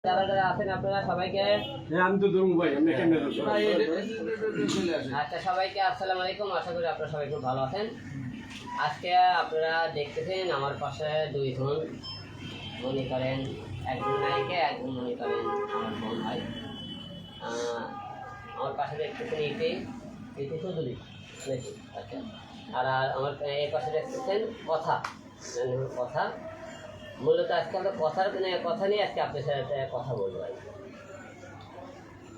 যারা যারা আছেন আপনারা সবাইকে আমি তো ধরুন ভাই আমি ক্যামেরা আচ্ছা সবাইকে আসসালামু আলাইকুম। আশা করি আপনারা সবাই খুব ভালো আছেন। আজকে আপনারা দেখতেছেন আমার পাশে দুইজন, মনে করেন একজন নায়িকা, একজন মনে করেন আমার বোন ভাই। আমার পাশে দেখতেছেন ইতি চৌধুরী নাকি? আচ্ছা, আর আমার এই পাশে দেখতেছেন কথা কথা। মূলত আজকে আমরা কথা নিয়ে আজকে আপনার সাথে কথা বলবো।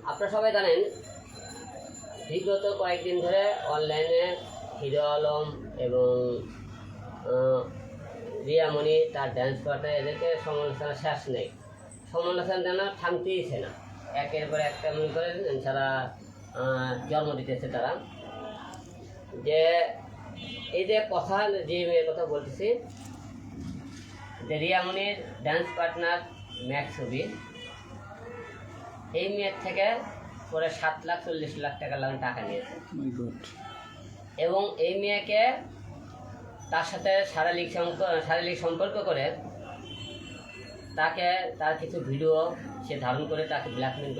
আপনারা সবাই জানেন বিগত কয়েকদিন ধরে অনলাইনে হিরো আলম এবং রিয়ামণি তার ড্যান্স পার্টনার এদেরকে সমালোচনা শেষ নেই, সমালোচনা যেন থামতেইছে না। একের পর একটা মনে করেন যারা জন্ম দিতেছে তারা, যে এই যে কথা, যে মেয়ের কথা বলতেছি, যে রিয়ামণির ড্যান্স পার্টনার ম্যাক্স ছবি, এই মেয়ের থেকে পরে 7,40,00,000 টাকা নিয়েছে এবং এই মেয়েকে তার সাথে শারীরিক সম্পর্ক করে তাকে তার কিছু ভিডিও সে ধারণ করে তাকে ব্ল্যাকমেল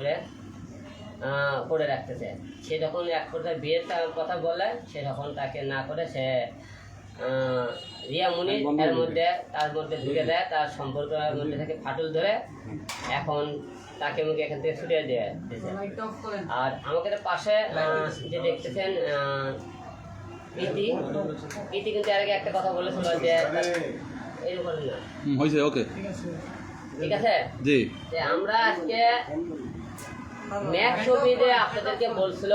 করে রাখতেছে। সে যখন এক পর্যায়ে বিয়ের কথা বলে, সে যখন তাকে না করে সে রিয়ামণি এর মধ্যে তার মধ্যে ঢুকে দেয়, তার সম্পর্কের মধ্যে থেকে ফাটল ধরে এখন তাকে মুখে এখান থেকে ছুটিয়ে দিয়ে দিয়েছে। আর আমাকে পাশে যে দেখতেছেন ইতি কিন্তু এর আগে একটা কথা বলেছিল যে এইরকম না হয়েছে, ওকে ঠিক আছে জি, যে আমরা আজকে ম্যাক্স ছবিতে আপনাদেরকে বলছিল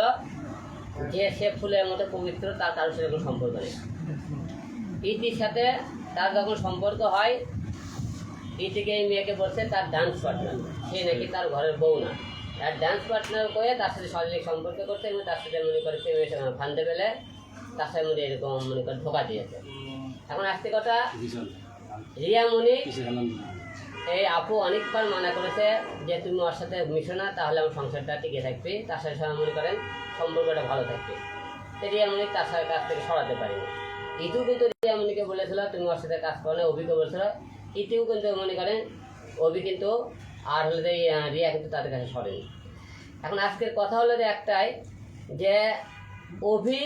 যে সে ফুলের মতো পবিত্র, তার কারোর সাথে কোনো সম্পর্ক নেই। ইতির সাথে তার যখন সম্পর্ক হয়, ইতিকে এই মেয়েকে বলছে তার ডান্স পার্টনার, সে নাকি তার ঘরের বউ না, তার ডান্স পার্টনার করে তার সাথে শারীরিক সম্পর্ক করতে এবং তার সাথে মনে করে ফান্দে পেলে তার সাথে মনে এরকম মনে করে ধোকা দিয়েছে। এখন আজকে কথা, রিয়ামণি এই আপু অনেকবার মানা করেছে যে তুমি ওর সাথে মিশো না, তাহলে আমার সংসারটা টিকে থাকবে, তার সাথে সবাই মনে করেন সম্পর্কটা ভালো থাকবে। তো রিয়ামণি তার সাথে কাছ থেকে সরাতে পারিনি। ইতিও কিন্তু রিয়ামণিকে বলেছিল তুমি ওর সাথে কাজ করো না, অভিকে বলেছিল। ইতিও কিন্তু মনে করেন অভি কিন্তু আর হলে রিয়া কিন্তু তাদের কাছে সরেনি। এখন আজকের কথা হলো যে একটাই, যে অভি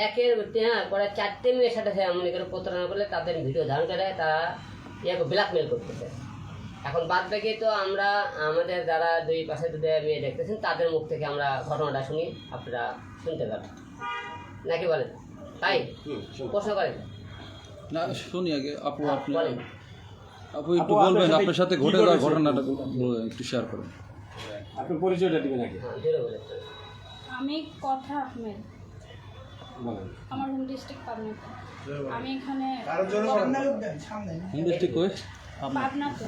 একের পরে 4টে মেয়ের সাথে মনে করে প্রতারণা করলে তাদের ভিডিও ধারণ করে তারা ইয়াকে ব্ল্যাকমেল করতেছে। এখন বাদ বাকি তো আমরা আমাদের যারা দুই পাশে যদি মেয়ে দেখতেছেন তাদের মুখ থেকে আমরা ঘটনাটা শুনি, আপনারা শুনতে পারেন নাকি বলেন? তাই প্রশ্ন করেন না, শুনি আগে আপু, আপনি বলেন। আপু একটু বলবেন আপনার সাথে ঘটে যাওয়া ঘটনাটা একটু শেয়ার করেন। আপনার পরিচয়টা দিবেন নাকি? হ্যাঁ, জোরে বলেন। আমি কথা আহমেদ, বলেন। আমার হোম ডিস্ট্রিক্ট পাবনা। আমি এখানে হোম ডিস্ট্রিক্ট কই? পাবনাতে।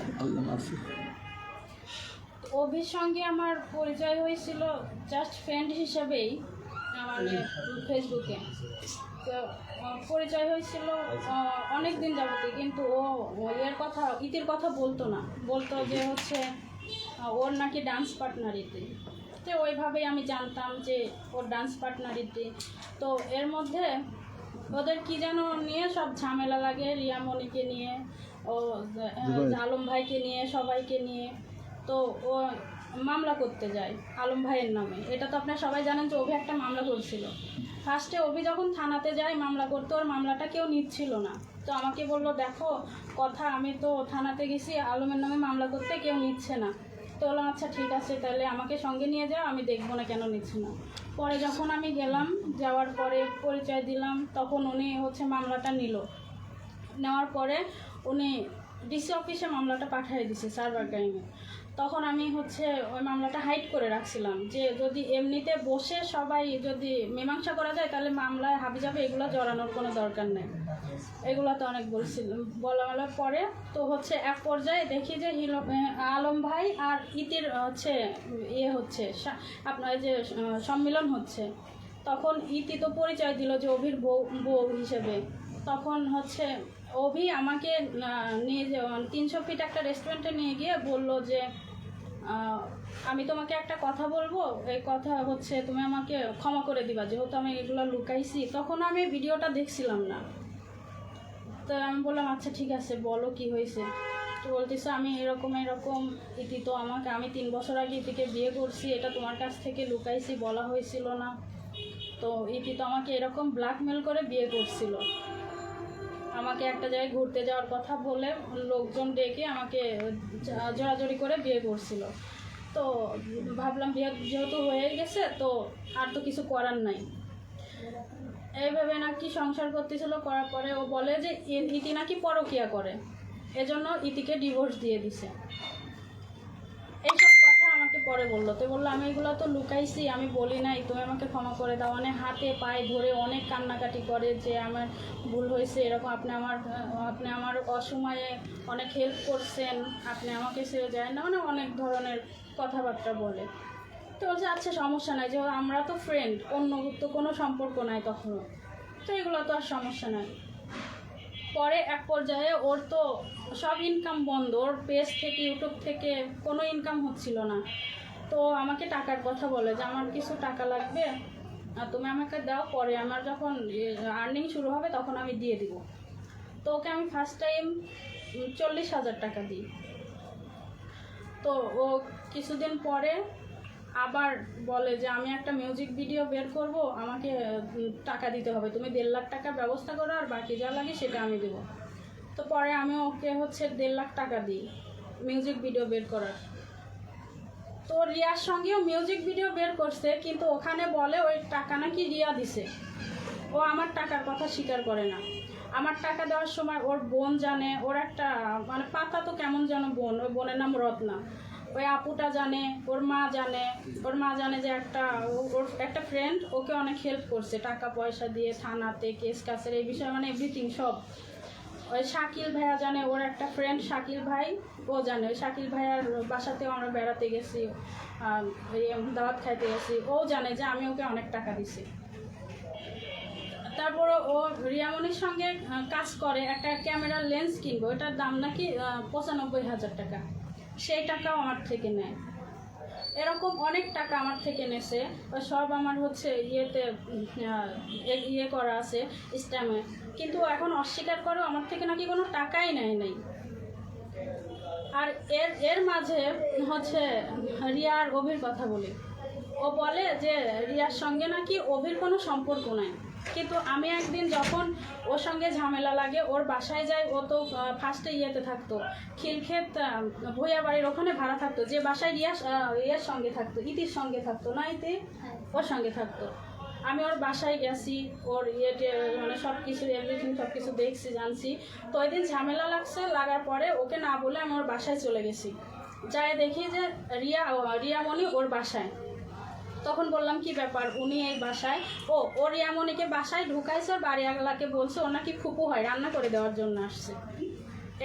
অভির সঙ্গে আমার পরিচয় হয়েছিল জাস্ট ফ্রেন্ড হিসেবেই, মানে ফেসবুকে। তো পরিচয় হয়েছিল অনেক দিন যাবতে, কিন্তু ও ইতির কথা বলতো না, বলতো যে হচ্ছে ওর নাকি ডান্স পার্টনার ইতি। তো ওইভাবেই আমি জানতাম যে ওর ডান্স পার্টনার ইতি। তো এর মধ্যে ওদের কি যেন নিয়ে সব ঝামেলা লাগে, রিয়ামণিকে নিয়ে, ও আলম ভাইকে নিয়ে, সবাইকে নিয়ে। তো ও মামলা করতে যায় আলম ভাইয়ের নামে। এটা তো আপনারা সবাই জানেন যে অভি একটা মামলা করছিল। ফার্স্টে অভি যখন থানাতে যায় মামলা করতে, ওর মামলাটা কেউ নিচ্ছিল না। তো আমাকে বললো দেখো কথা, আমি তো থানাতে গেছি আলমের নামে মামলা করতে, কেউ নিচ্ছে না। তো বললাম আচ্ছা ঠিক আছে, তাহলে আমাকে সঙ্গে নিয়ে যাও, আমি দেখবো না কেন নিচ্ছে না। পরে যখন আমি গেলাম, যাওয়ার পরে পরিচয় দিলাম, তখন উনি হচ্ছে মামলাটা নেওয়ার পরে উনি ডিসি অফিসে মামলাটা পাঠিয়ে দিছে সার্ভার ক্রাইমে। তখন আমি হচ্ছে ওই মামলাটা হাইড করে রাখছিলাম, যে যদি এমনিতে বসে সবাই যদি মীমাংসা করা যায় তাহলে মামলায় হাবিজাবে এগুলো জড়ানোর কোনো দরকার নেই। এগুলো তো অনেক বলার পরে তো হচ্ছে এক পর্যায়ে দেখি যে আলম ভাই আর ইতির হচ্ছে হচ্ছে আপনার যে সম্মিলন হচ্ছে। তখন ইতি তো পরিচয় দিল যে অভির বউ হিসেবে। তখন হচ্ছে অভি আমাকে নিয়ে যে 300 ফিট একটা রেস্টুরেন্টে নিয়ে গিয়ে বললো যে আমি তোমাকে একটা কথা বলবো, এই কথা হচ্ছে তুমি আমাকে ক্ষমা করে দিবা, যেহেতু আমি এগুলো লুকাইছি। তখন আমি ভিডিওটা দেখছিলাম না। তো আমি বললাম আচ্ছা ঠিক আছে, বলো কি হয়েছে। তো বলতেছে আমি এরকম ইতি তো আমি 3 বছর আগে ইতিকে বিয়ে করছি, এটা তোমার কাছ থেকে লুকাইছি, বলা হয়েছিল না। তো ইতি তো আমাকে এরকম ব্ল্যাকমেল করে বিয়ে করছিল। আমাকে একটা জায়গায় ঘুরতে যাওয়ার কথা বলে লোকজন ডেকে আমাকে জোরাজোরি করে বিয়ে করছিল। তো ভাবলাম বিয়ে যেহেতু হয়ে গেছে তো আর তো কিছু করার নাই। এইভাবে নাকি সংসার করতেছিল, করার পরে ও বলে যে ইতি নাকি পরকীয়া করে, এজন্য ইতিকে ডিভোর্স দিয়ে দিছে। এইসব কথা আমাকে পরে বললো। তো বললো আমি এগুলো তো লুকাইছি, আমি বলি নাই, তুমি আমাকে ক্ষমা করে দাও। মানে হাতে পায়ে ধরে অনেক কান্নাকাটি করে যে আমার ভুল হয়েছে, এরকম আপনি আমার অসময়ে অনেক হেল্প করছেন, আপনি আমাকে ছেড়ে যায় না, মানে অনেক ধরনের কথাবার্তা বলে। তো বলছে আচ্ছা সমস্যা নাই, যে আমরা তো ফ্রেন্ড, অন্য তো কোনো সম্পর্ক নাই তখনও, তো এগুলো তো আর সমস্যা নাই। পরে এক পর্যায়ে ওর তো সব ইনকাম বন্ধ, ওর পেজ থেকে ইউটিউব থেকে কোনো ইনকাম হচ্ছিল না। তো আমাকে টাকার কথা বলে যে আমার কিছু টাকা লাগবে, আর তুমি আমাকে দাও, পরে আমার যখন আর্নিং শুরু হবে তখন আমি দিয়ে দিব। তো ওকে আমি ফার্স্ট টাইম 40,000 টাকা দিই। তো ও কিছুদিন পরে আবার বলে যে আমি একটা মিউজিক ভিডিও বের করব, আমাকে টাকা দিতে হবে, তুমি 1.5 লাখ টাকা ব্যবস্থা করো, আর বাকি যা লাগে সেটা আমি দেবো। তো পরে আমি ওকে 1.5 লাখ টাকা দিই মিউজিক ভিডিও বের করার। তো রিয়ার সঙ্গেও মিউজিক ভিডিও বের করছে, কিন্তু ওখানে বলে ওই টাকা নাকি রিয়া দিছে। ও আমার টাকার কথা স্বীকার করে না। আমার টাকা দেওয়ার সময় ওর বোন জানে, ওর একটা মানে পাতা তো কেমন যেন বোন, ওই বোনের নাম রত্না, ওই আপুটা জানে, ওর মা জানে যে ওর একটা ফ্রেন্ড ওকে অনেক হেল্প করছে টাকা পয়সা দিয়ে, থানাতে কেস কাছের এই বিষয়ে, মানে এভরিথিং সব। ওই শাকিল ভাইয়া জানে, ওর একটা ফ্রেন্ড শাকিল ভাই, ও জানে। ওই শাকিল ভাইয়ার বাসাতেও আমরা বেড়াতে গেছি, দাওয়াত খাইতে গেছি, ও জানে যে আমি ওকে অনেক টাকা দিছি। তারপরে ও রিয়ামনির সঙ্গে কাজ করে, একটা ক্যামেরার লেন্স কিনবো, ওটার দাম নাকি 95,000 টাকা, সেই টাকাও আমার থেকে নেয়। এরকম অনেক টাকা আমার থেকে নেছে, সব আমার ইয়ে করা আছে স্ট্যামে, কিন্তু এখন অস্বীকার করেও আমার থেকে নাকি কোনো টাকাই নেয় নাই। আর এর মাঝে রিয়ার অভির কথা বলি। ও বলে যে রিয়ার সঙ্গে নাকি অভির কোনো সম্পর্ক নাই, কিন্তু আমি একদিন যখন ওর সঙ্গে ঝামেলা লাগে ওর বাসায় যাই, ও তো ফার্স্টে ইয়েতে থাকতো, খিলক্ষেত ভুইয়া বাড়ির ওখানে ভাড়া থাকতো, যে বাসায় রিয়ার সঙ্গে থাকতো, ইতির সঙ্গে থাকতো না, ইতি ওর সঙ্গে থাকতো। আমি ওর বাসায় গেছি, ওর মানে সব কিছু এভরিথিং সব কিছু দেখছি, জানছি। তো ওই দিন ঝামেলা লাগার পরে ওকে না বলে আমি ওর বাসায় চলে গেছি, যাই দেখি যে রিয়ামণি ওর বাসায়। তখন বললাম কি ব্যাপার, উনি এই বাসায়? ও রিয়ামণিকে বাসায় ঢুকাইছে, ওর বাড়িওয়ালাকে বলছে ও নাকি ফুপু হয়, রান্না করে দেওয়ার জন্য আসছে,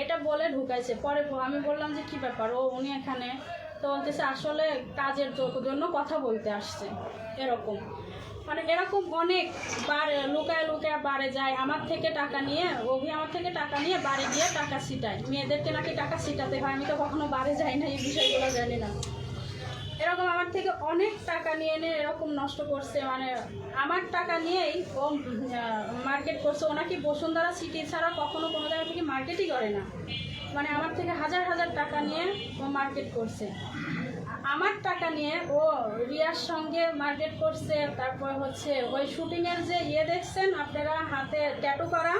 এটা বলে ঢুকাইছে। পরে আমি বললাম যে কি ব্যাপার, উনি এখানে? তো বলতেছে আসলে কাজের জন্য কথা বলতে আসছে। এরকম মানে এরকম অনেক লুকায় বারে যায়, আমার থেকে টাকা নিয়ে, আমার থেকে টাকা নিয়ে বাড়ি গিয়ে টাকা ছিটায়, মেয়েদেরকে নাকি টাকা ছিটাতে হয়। আমি তো কখনো বারে যাই না, এই বিষয়গুলো জানি না। এরকম আমার থেকে অনেক টাকা নিয়ে এরকম নষ্ট করছে, মানে আমার টাকা নিয়েই ও মার্কেট করছে। ও নাকি বসুন্ধরা সিটি ছাড়া কখনো কোনো জায়গা থেকে মার্কেটই করে না, মানে আমার থেকে হাজার টাকা নিয়ে ও মার্কেট করছে। আমার টাকা নিয়ে ও রিয়ার সঙ্গে মার্কেট করছে। তারপর ওই শুটিংয়ের যে দেখছেন আপনারা হাতে ট্যাটু করা,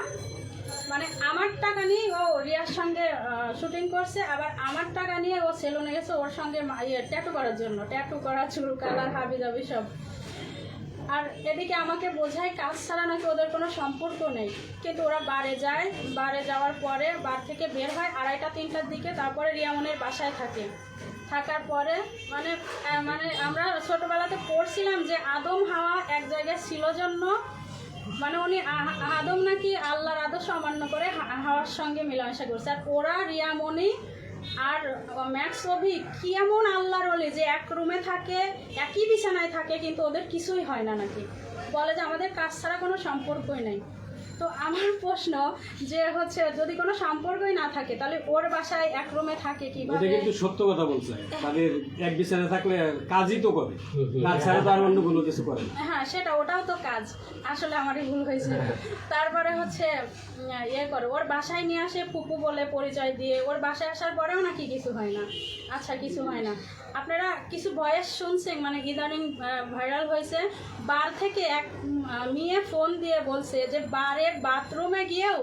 মানে আমার টাকা নিয়ে ও রিয়ার সঙ্গে শুটিং করছে। আবার আমার টাকা নিয়ে ও সেলুনে গেছে ওর সঙ্গে ট্যাটু করার জন্য, ট্যাটু করা, চুল কালার, হাবি জাবি সব। আর এদিকে আমাকে বোঝায় কাজ ছাড়া নাকি ওদের কোনো সম্পর্ক নেই, কিন্তু ওরা বারে যায়, বারে যাওয়ার পরে বার থেকে বের হয় 2:30-3টার দিকে, তারপরে রিয়ামনের বাসায় থাকার পরে মানে আমরা ছোটবেলাতে পড়ছিলাম যে আদম হাওয়া এক জায়গায় ছিল জন্য, মানে উনি আদম নাকি আল্লাহর আদর্শ অমান্য করে হাওয়ার সঙ্গে মেলামেশা করছে। আর ওরা রিয়ামণি আর ম্যাক্স অভি কি এমন আল্লাহর ওলি যে এক রুমে থাকে, একই বিছানায় থাকে, কিন্তু ওদের কিছুই হয় না নাকি, বলে যে আমাদের কাজ ছাড়া কোনো সম্পর্কই নেই। তো আমার প্রশ্ন যে হচ্ছে যদি কোনো সম্পর্কই না থাকে তাহলে ওর বাসায় এক রুমে থাকে এটা কিভাবে? কিন্তু সত্য কথা বলছে, তাদের এক বিছানায় থাকলে কাজই তো করে, কাজ ছাড়া তো আর অন্য কোনো কিছু করে না। হ্যাঁ সেটা, ওটাও তো কাজ, আসলে আমারই ভুল হয়েছে। তারপরে হচ্ছে ইয়ে করে ওর বাসায় নিয়ে আসে ফুপু বলে পরিচয় দিয়ে, ওর বাসায় আসার পরেও নাকি কিছু হয় না। আচ্ছা কিছু হয় না, আপনারা কিছু ভয়েস শুনছেন মানে ইদানিং ভাইরাল হয়েছে, বার থেকে এক মেয়ে ফোন দিয়ে বলছে যে বারের বাথরুমে গিয়েও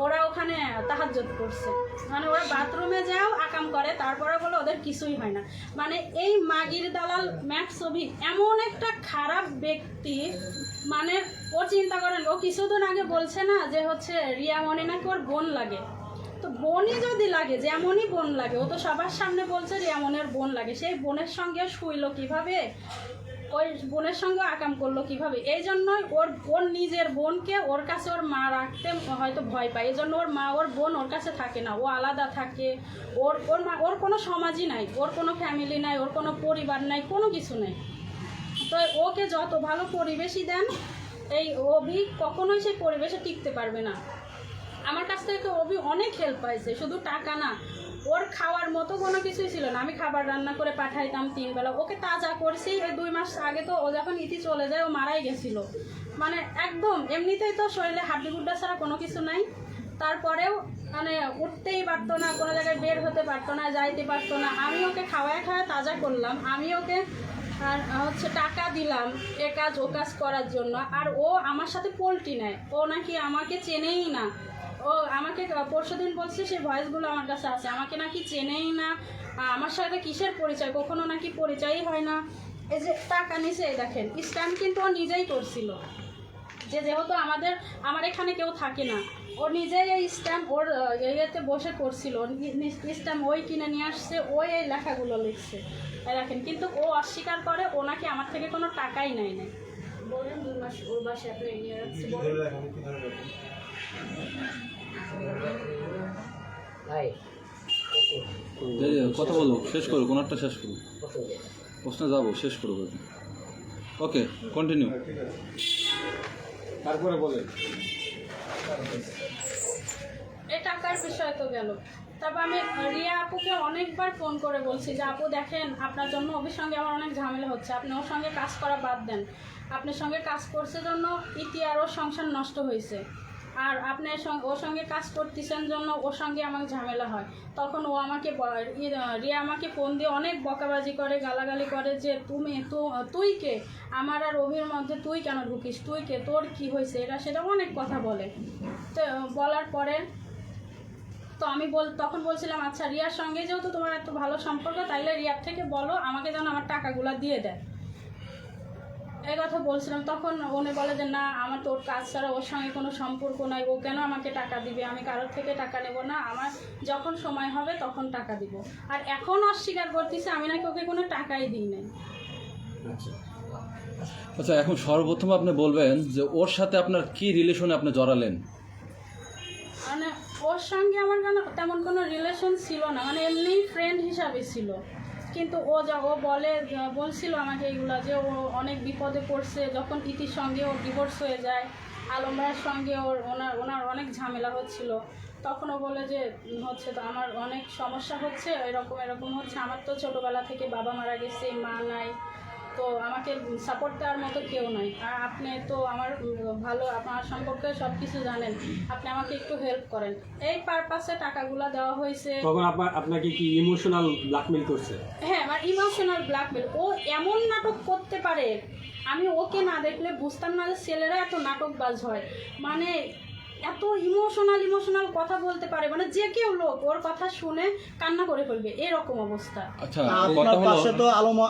ওরা ওখানে তাহাজ্জুদ করছে, মানে ওরা বাথরুমে যাও আকাম করে, তারপরে বলে ওদের কিছুই হয় না। মানে এই মাগির দালাল ম্যাক্সবি এমন একটা খারাপ ব্যক্তি, মানে ও চিন্তা করেন, ও কিছুদিন আগে বলছে না যে হচ্ছে রিয়া মনি নাকি ওর বোন লাগে, তো বোনই যদি লাগে, যেমনই বোন লাগে, ও তো সবার সামনে বলছে রিয়া মনের বোন লাগে, সেই বোনের সঙ্গে শুইলো কিভাবে, ওই বোনের সঙ্গে আকাম করলো কিভাবে? এই জন্যই ওর নিজের বোনকে ওর কাছে ওর মা রাখতে হয়তো ভয় পায়, এই জন্য ওর মা ওর বোন ওর কাছে থাকে না, ও আলাদা থাকে। ওর কোনো সমাজই নাই, ওর কোনো ফ্যামিলি নাই, ওর কোনো পরিবার নাই, কোনো কিছু নেই। তো ওকে যত ভালো পরিবেশই দেন, এই অভি কখনোই সেই পরিবেশে টিকতে পারবে না। আমার কাছ থেকে অভি অনেক হেল্প পাইছে, শুধু টাকা না, ওর খাওয়ার মতো কোনো কিছুই ছিল না। আমি খাবার রান্না করে পাঠাইতাম 3 বেলা, ওকে তাজা করছি। এই 2 মাস আগে তো ও যখন ইতি চলে যায় ও মারাই গেছিল, মানে একদম এমনিতেই তো শরীরে হাড্ডি গুড্ডা ছাড়া কোনো কিছু নাই, তারপরেও মানে উঠতেই পারতো না, কোনো জায়গায় বের হতে পারতো না, যাইতে পারতো না। আমি ওকে খাওয়ায় তাজা করলাম, আমি ওকে আর হচ্ছে টাকা দিলাম এ কাজ ও কাজ করার জন্য, আর ও আমার সাথে পোল্টি নেয়, ও নাকি আমাকে চেনেই না। ও আমাকে পরশুদিন বলছে, সেই ভয়েসগুলো আমার কাছে আছে, আমাকে নাকি চেনেই না, আমার সাথে কিসের পরিচয়, কখনো নাকি পরিচয়ই হয় না। এই যে টাকা নিচে দেখেন স্ট্যাম্প কিন্তু ও নিজেই করছিল, যেহেতু আমার এখানে কেউ থাকে না, ও নিজেই এই স্ট্যাম্প ওর ইয়েতে বসে করছিল, স্ট্যাম্প ওই কিনে নিয়ে আসছে, ওই এই লেখাগুলো লিখছে দেখেন। কিন্তু ও অস্বীকার করে ও নাকি আমার থেকে কোনো টাকাই নেয় না। বলেন 2 মাস ওর বাসায় আপনি নিয়ে রাখছে, ভাই কথা বলো, শেষ করো, কোনটা শেষ করো, প্রশ্নে যাবো, শেষ করবো। ওকে, কন্টিনিউ। তারপরে বলেন এই টাকার বিষয় তো গেল। তারপর আমি রিয়া আপুকে অনেকবার ফোন করে বলছি যে আপু দেখেন, আপনার জন্য ওর সঙ্গে আমার অনেক ঝামেলা হচ্ছে, আপনি ওর সঙ্গে কাজ করা বাদ দেন, আপনার সঙ্গে কাজ করছে জন্য ইতি আর ওর সংসার নষ্ট হয়েছে, আর আপনি ওর সঙ্গে কাজ করতেছেন জন্য ওর সঙ্গে আমার ঝামেলা হয়। তখন ও আমাকে রিয়া আমাকে ফোন দিয়ে অনেক বকাবাজি করে, গালাগালি করে যে তুই কে, আমার আর অভির মধ্যে তুই কেন ঢুকিস, তুই কে, তোর কি হয়েছে, এটা সেটা অনেক কথা বলে। তো বলার পরে তো আমি তখন বলছিলাম আচ্ছা রিয়ার সঙ্গে যেহেতু তোমার এত ভালো সম্পর্ক, তাইলে রিয়ার থেকে বলো আমাকে যেন আমার টাকাগুলো দিয়ে দেয়, এই কথা বলছিলাম। তখন উনি বলে যে না, আমার তো ওর কাজ ছাড়া ওর সঙ্গে কোনো সম্পর্ক নাই, ও কেন আমাকে টাকা দিবে, আমি কারোর থেকে টাকা নেব না, আমার যখন সময় হবে তখন টাকা দিব। আর এখন অস্বীকার করতেছে আমি নাকি ওকে কোনো টাকাই দিই নাই। আচ্ছা, এখন সর্বপ্রথম আপনি বলবেন যে ওর সাথে আপনার কি রিলেশনে আপনি জড়ালেন? মানে ওর সঙ্গে আমার তেমন কোনো রিলেশন ছিল না, মানে এমনি ফ্রেন্ড হিসাবে ছিল। কিন্তু ও বলছিল আমাকে এইগুলা যে ও অনেক বিপদে পড়ছে, যখন ইতির সঙ্গে ওর ডিভোর্স হয়ে যায়, আলমরার সঙ্গে ওনার অনেক ঝামেলা হচ্ছিল, তখন ও বলে যে হচ্ছে তো আমার অনেক সমস্যা হচ্ছে, এরকম হচ্ছে, আমার তো ছোটোবেলা থেকে বাবা মারা গেছে, মা নাই, তো আমাকে সাপোর্ট দেওয়ার মতো কেউ নাই, আর আপনি তো আমার ভালো, আপনার সম্পর্কে সব কিছু জানেন, আপনি আমাকে একটু হেল্প করেন, এই পারপাসে টাকাগুলো দেওয়া হয়েছে। তখন আপনাকে কি ইমোশনাল ব্ল্যাকমেল করছে? হ্যাঁ, আমার ইমোশনাল ব্ল্যাকমেল। ও এমন নাটক করতে পারে, আমি ওকে না দেখলে বুঝতাম না যে ছেলেরা এত নাটকবাজ হয়, মানে এত ইমোশনাল কথা বলতে পারে, মানে যে কেউ লোক ওর কথা শুনে কান্না করে ফেলবে, এরকম অবস্থা। আচ্ছা, আপনার পাশে তো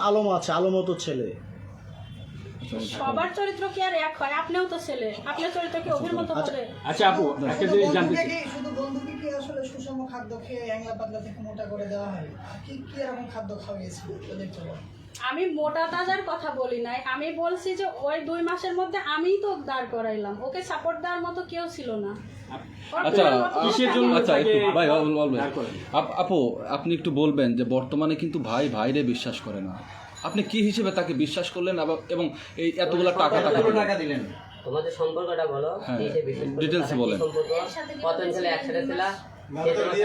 আলম আছে, আলমও তো ছেলে, সবার চরিত্র কি আর এক হয়? আপনিও তো ছেলে, আপনার চরিত্র কি অভির মতো হবে? আচ্ছা আপু, একটা জিনিস জানতে চাই, শুধু বন্ধুকে কি আসলে সুষম খাদ্য খেয়ে অ্যাংলা পাতলা থেকে মোটা করে দেওয়া হয়? কি এরকম খাদ্য খাওয়াইছিল দেখতে পাবো? আমি মোটা তাজার কথা বলি নাই, আমি বলছি যে ওই 2 মাসের মধ্যে আমিই তো দাঁড় করাইলাম, ওকে সাপোর্ট দেওয়ার মতো কেউ ছিল না। আচ্ছা, কিসের জন্য আচ্ছা একটু ভাই বলবেন, দাঁড় করেন। আপু আপনি একটু বলবেন যে বর্তমানে কিন্তু ভাইরে বিশ্বাস করে না, আপনি কি হিসেবে তাকে বিশ্বাস করলেন এবং এই এতগুলো টাকা টাকা দিলেন? তোমাদের সম্পর্কটা বলো, হ্যাঁ, এই যে বিশেষ করে details তাদের কি বলেন। সম্পর্ক, কতদিন ছেলে একসাথে ছিল, সে তোমার সাথে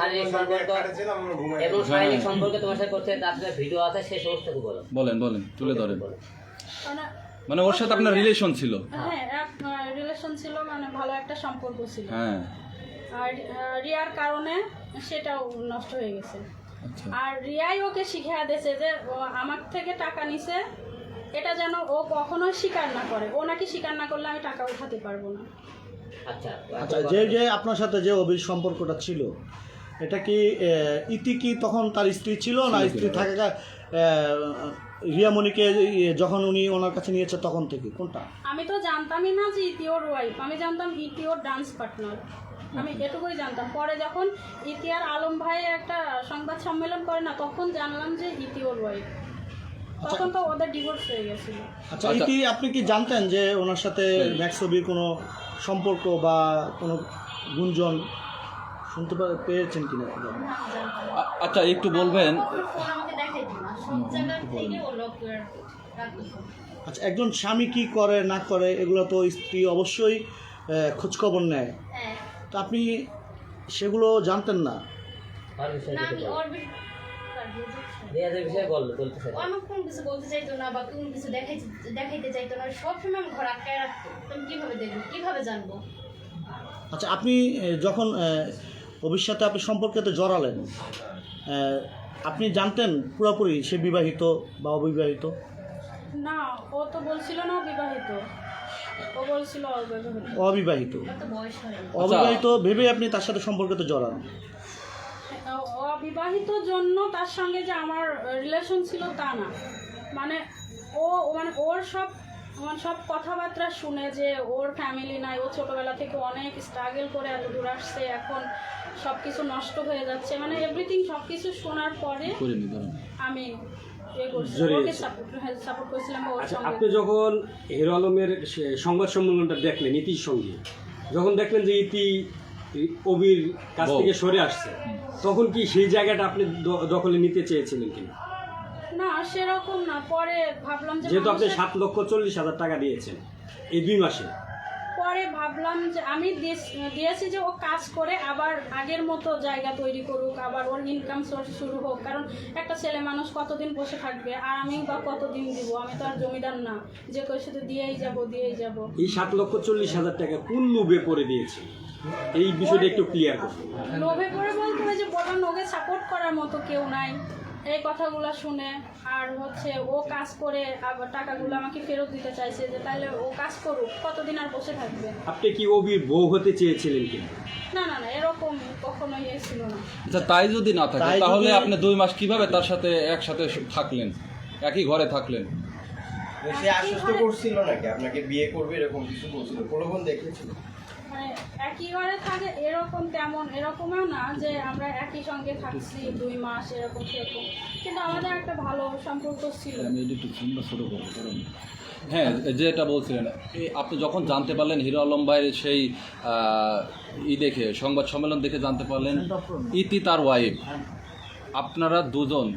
শারীরিক সম্পর্ক এবং শারীরিক সম্পর্ক তোমার সাথে করছে, তার সাথে ভিডিও আছে, সে সমস্ত কিছু বলো। বলেন তুলে ধরেন। মানে মানে ওর সাথে আপনার রিলেশন ছিল? হ্যাঁ, এক রিলেশন ছিল, মানে ভালো একটা সম্পর্ক ছিল। হ্যাঁ, আর রিয়ার কারণে সেটাও নষ্ট হয়ে গেছে। আচ্ছা। আর রিয়াই ওকে শিখিয়ে দিয়েছে যে ও আমার থেকে টাকা নিছে, এটা যেন ও কখনোই স্বীকার না করে। ও নাকি স্বীকার না করলে আমি টাকা উঠাতে পারবো না। আচ্ছা, আচ্ছা, যে আপনার সাথে যে অভির সম্পর্কটা ছিল, এটা কি ইতি কি তখন তার স্ত্রী ছিল না স্ত্রী থাকা রিয়ামণিকে যখন উনি ওনার কাছে নিয়েছে তখন থেকে, কোনটা? আমি তো জানতামই না যে ইতি ওর ওয়াইফ, আমি জানতাম ইতি ওর ডান্স পার্টনার, আমি এটুকুই জানতাম। পরে যখন ইতি আর আলম ভাই একটা সংবাদ সম্মেলন করে না, তখন জানলাম যে ইতি ওর ওয়াইফ। তখন তো ওদের ডিভোর্স হয়ে গেছিল। আচ্ছা, ইতি আপনি কি জানতেন যে ওনার সাথে ম্যাক্সবির কোনো সম্পর্ক বা কোনো গুঞ্জন শুনতে পেয়েছেন কিনা? আচ্ছা, একটু বলবেন। আচ্ছা, একজন স্বামী কি করে না করে এগুলো তো স্ত্রী অবশ্যই খোঁজখবর নেয়, তো আপনি সেগুলো জানতেন না? আর বিষয় না, আমি ওর রিয়াজের বিষয়ে বলতে চাই। আমার কোনো কিছু বলতে চাইতো না বা কোনো কিছু দেখাইতে চাইতো না, সবসময় আমি ঘর আটকায় রাখতো। তো আমি কীভাবে দেখবো, কীভাবে জানবো? আচ্ছা, আপনি যখন ভবিষ্যতে আপনি সম্পর্কেতে জড়ালেন, আপনি জানতেন পুরোপুরি সে বিবাহিত বা অবিবাহিত? না, ও তো বলছিল না বিবাহিত, ও বলছিল অবিবাহিত। অবিবাহিত তো বয়স হয় অবিবাহিত ভেবে আপনি তার সাথে সম্পর্কেতে জড়ান? অবিবাহিত জন্য তার সঙ্গে যে আমার রিলেশন ছিল তা না, মানে ওর সব কথাবার্তা শুনে যে ওর ফ্যামিলি নাই, ও ছোটবেলা থেকে অনেক স্ট্রাগল করে এত দূর আসছে, এখন সব কিছু নষ্ট হয়ে যাচ্ছে, মানে এভরিথিং সব কিছু শোনার পরে আমি সাপোর্ট করেছিলাম ওর আচ্ছা, সঙ্গে। আপনি যখন হিরো আলমের সংবাদ সম্মেলনটা দেখলেন ইতির সঙ্গে, যখন দেখলেন যে ইতি অবির কাছ থেকে সরে আসছে, তখন কি সেই জায়গাটা আপনি দখলে নিতে চেয়েছিলেন কিনা? না, সেরকম না। পরে ভাবলাম যে যেহেতু আপনি 7,40,000 টাকা দিয়েছেন এই 2 মাসে, পরে ভাবলাম যে আমি দিয়েছি যে ও কাজ করে আবার আগের মতো জায়গা তৈরি করুক, আবার ওর ইনকাম সোর্স শুরু হোক, কারণ একটা ছেলে মানুষ কতদিন বসে থাকবে, আর আমি বা কতদিন দিব? আমি তো আর জমিদার না যে কেউ সাথে দিয়েই যাব। এই 7,40,000 টাকা কোন লোভে পড়ে দিয়েছে, এই বিষয়টা একটু ক্লিয়ার করুন। লোভে পড়ে বলতে হয় যে বড় ওকে সাপোর্ট করার মতো কেউ নাই, এই কথাগুলো শুনে। আর হচ্ছে ও কাজ করে আবার টাকাগুলো আমাকে ফেরত দিতে চাইছে, যে তাহলে ও কাজ করুক, কতদিন আর বসে থাকবে? আপনি কি অবির বউ হতে চেয়েছিলেন কিনা? না, এরকম কখনোই ছিল না। আচ্ছা, তাই যদি না থাকে তাহলে আপনি 2 মাস কিভাবে তার সাথে একসাথে থাকলেন, একই ঘরে থাকলেন? সে আশ্বস্ত করছিল নাকি আপনাকে বিয়ে করবে, এরকম কিছু বলছিল, প্রলোভন দেখিয়েছিল? মানে একই ঘরে থাকে এরকমও না যে আমরা একই সঙ্গে থাকছি 2 মাস এরকম সেরকম, কিন্তু আমাদের একটা ভালো সম্পর্ক ছিল। আমি একটু ফোনটা ছোটো করবো। হ্যাঁ, যেটা বলছিলেন, আপনি যখন জানতে পারলেন হিরো আলম ভাইয়ের সেই দেখে সংবাদ সম্মেলন দেখে জানতে পারলেন ইতি তার ওয়াইফ, আপনারা দুজন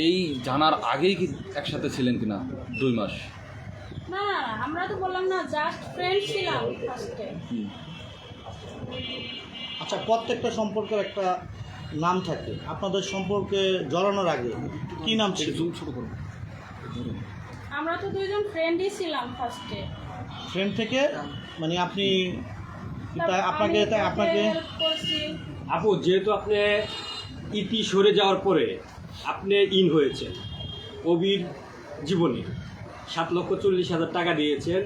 এই জানার আগেই কি একসাথে ছিলেন কিনা 2 মাস? না, আমরা তো বললাম না, জাস্ট ফ্রেন্ড ছিলাম ফার্স্টে। আচ্ছা, প্রত্যেকটা সম্পর্কের একটা নাম থাকে, আপনাদের সম্পর্কে জড়ানোর আগে কি নাম ছিল? ছোটো করবো। আমরা তো দুইজন ফ্রেন্ডই ছিলাম ফার্স্টে। ফ্রেন্ড থেকে মানে আপনি আপনাকে হেল্প করছি। আপু, যেহেতু আপনি ইতি সরে যাওয়ার পরে আপনি ইন হয়েছেন অবির জীবনে, 7,40,000 টাকা দিয়েছেন,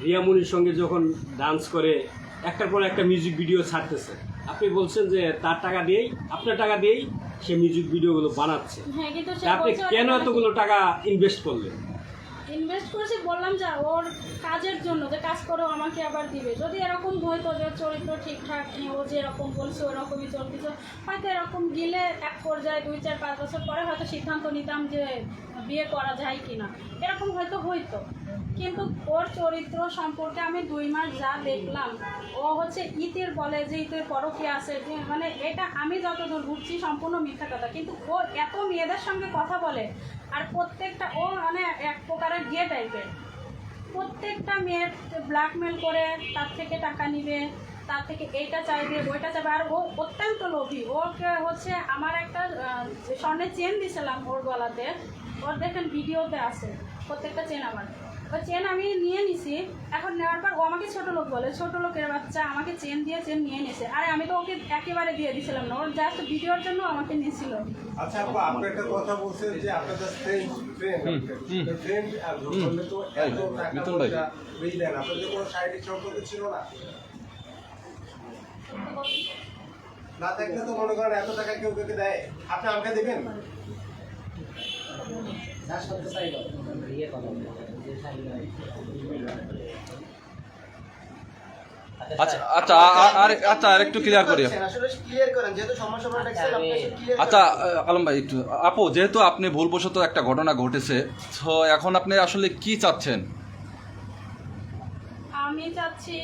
রিয়ামণির সঙ্গে যখন ডান্স করে একটার পর একটা মিউজিক ভিডিও ছাড়তেছে, আপনি বলছেন যে তার টাকা দিয়েই, আপনার টাকা দিয়েই সে মিউজিক ভিডিওগুলো বানাচ্ছে। হ্যাঁ, কিন্তু সে আপনি বলছে কেন এতগুলো টাকা ইনভেস্ট করলেন? ইনভেস্ট করেছি বললাম যে ওর কাজের জন্য, যে কাজ করেও আমাকে আবার দিবে। যদি এরকম হইতো যে চরিত্র ঠিকঠাক নেই, ও যে এরকম বলছে ওরকমই চলতেছে, হয়তো এরকম গিলে এক পর্যায়ে 2, 4, 5 বছর পরে হয়তো সিদ্ধান্ত নিতাম যে বিয়ে করা যায় কিনা, এরকম হয়তো হইতো। কিন্তু ওর চরিত্র সম্পর্কে আমি 2 মাস যা দেখলাম, ও হচ্ছে ইতির বলে যে ইতির পরকীয়া আছে, যে মানে এটা আমি যতদূর বুঝছি সম্পূর্ণ মিথ্যা কথা। কিন্তু ও এত মেয়েদের সঙ্গে কথা বলে, আর প্রত্যেকটা ও মানে এক প্রকারের গিয়ে টাইপের, প্রত্যেকটা মেয়ের ব্ল্যাকমেল করে তার থেকে টাকা নিবে, তার থেকে এইটা চাইবে ওইটা চাইবে। আর ও অত্যন্ত লোভী। ওকে হচ্ছে আমার একটা স্বর্ণের চেন দিয়েছিলাম ওর গলাতে, ওর দেখেন ভিডিওতে আছে প্রত্যেকটা চেন আমার। ওই চেন আমি নিয়ে নিছি, এখন নেওয়ার পর ও আমাকে ছোটো লোক বলে, ছোটো লোকের বাচ্চা আমাকে চেন দিয়ে চেন নিয়ে নিয়েছে। আরে আমি তো ওকে একেবারে দিয়ে দিয়েছিলাম না, ওর জাস্ট ভিডিওর জন্য আমাকে নিয়েছিল। আচ্ছা আপু, আপনি একটা কথা বলছেন যে আপনাদের ফ্রেন্ড আর ধরলে তো এত টাকা মিথুন ভাই। পয়সা বুঝলেন, আপনাদের কোনো শারীরিক সম্পর্ক ছিল না? না থাকলে তো মনে করেন এত টাকা কেউ কেউ দেয়, আপনি আমাকে দেবেন? আচ্ছা আচ্ছা আচ্ছা আর একটু ক্লিয়ার করি। আসলে ক্লিয়ার করেন, যেহেতু সমস্যাটা দেখছেন আপনি ক্লিয়ার আচ্ছা আলম ভাই একটু, আপু যেহেতু আপনি ভুলবশত একটা ঘটনা ঘটেছে, তো এখন আপনি আসলে কি চাচ্ছেন? আমি চাচ্ছি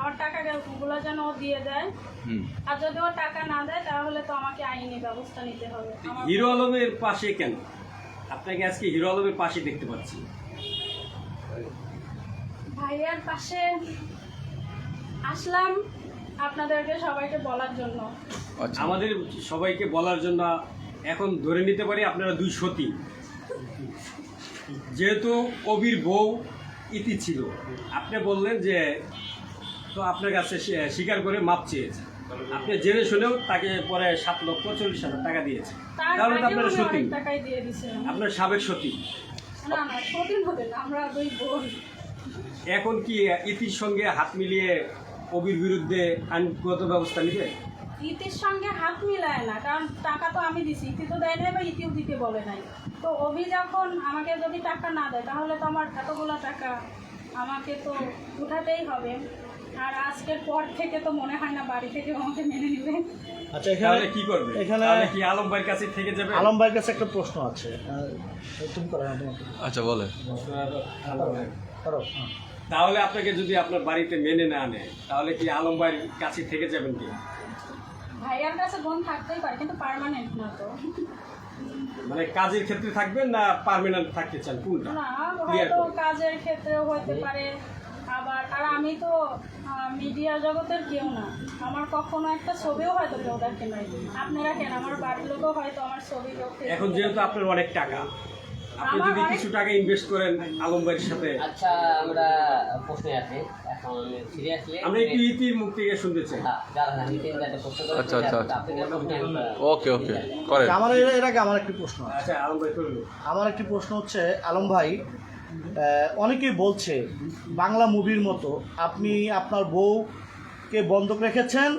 আমার টাকাগুলো যেন ও দিয়ে দেয়, আর যদি ও টাকা না দেয় তাহলে তো আমাকে আইনি ব্যবস্থা নিতে হবে। হিরো আলমের পাশে কেন? আপনাকে আজকে হিরো আলমের পাশে দেখতে পাচ্ছি। ভাইয়ার পাশে আসলাম আপনাদেরকে সবাইকে বলার জন্য। আচ্ছা, আমাদের সবাইকে বলার জন্য এখন ধরে নিতে পারি আপনারা দুই সতী। যেহেতু কবির বউ ইতি ছিল, আপনি বললেন যে তো আপনার কাছে স্বীকার করে মাপ চেয়েছে, আপনি জেনে শুনেও তাকে পরে 7,40,000 টাকা দিয়েছে, তার তাহলে তো আগে আপনার আমি সতী, অনেক টাকাই দিয়ে দিয়েছিলাম। আপনার সাবেক সতী। না না, সতীন হতেন না, আমরা দুই বোন। এখন কি ইতির সঙ্গে হাত মিলিয়ে কবির বিরুদ্ধে আইনগত ব্যবস্থা নিবে? ইতির সঙ্গে হাত মিলায় না, কারণ টাকা তো আমি দিছি, ইতি তো দেয় নাই বা ইতিও দিতে বলে নাই। তো অভি যখন আমাকে যদি টাকা না দেয় তাহলে তো আমার এতগুলো টাকা আমাকে তো উঠাতেই হবে। আর আজকের পর থেকে তো মনে হয় না বাড়ি থেকে আমাকে মেনে নেবে। আচ্ছা, তাহলে কি করবে? এখানে তাহলে কি আলম ভাইয়ের কাছে থেকে যাবে? আলম ভাইয়ের কাছে একটা প্রশ্ন আছে, তুমি করো না, তোমাকে আচ্ছা বলে। করো। হ্যাঁ। তাহলে আপনাকে যদি আপনার বাড়িতে মেনে না নেয় তাহলে কি আলম ভাইয়ের কাছে থেকে যাবেন কি? ভাইয়ার কাছে বোন থাকতেই পারে, কিন্তু পার্মানেন্ট না তো। মানে কাজের ক্ষেত্রে থাকবেন না পার্মানেন্ট থাকতে চান, কোনটা? না, Clear হয়তো করুন। কাজের ক্ষেত্রেও হতে পারে। আবার আর আমি তো মিডিয়া জগতের কেউ না, আমার কখনো একটা ছবিও হয়তো কেউ দেখে নাই। আপনারা কেন, আমার বাড়ির লোকও হয়তো আমার ছবি কেউ দেখে এখন নাই। যেহেতু আপনার অনেক টাকা, আপনি আমার যদি অনেক- কিছু টাকা ইনভেস্ট করেন আলম ভাইয়ের সাথে, আচ্ছা, আমরা প্রশ্নে আছি এখন সিরিয়াসলি। আমরা একটু ইতির মুখ থেকে শুনতে চাই। আমি তিনটা প্রশ্ন করবো। আচ্ছা, আচ্ছা, আচ্ছা। আপনাদের প্রশ্নে আমি ওকে ওকে করেন। আমার এর আগে আমার একটি প্রশ্ন আছে। আচ্ছা আলম ভাই করুন। আমার একটি প্রশ্ন হচ্ছে, আলম ভাই, অনেকেই বলছে বাংলা মুভির মতো আপনি আপনার বউকে বন্ধক রেখেছেন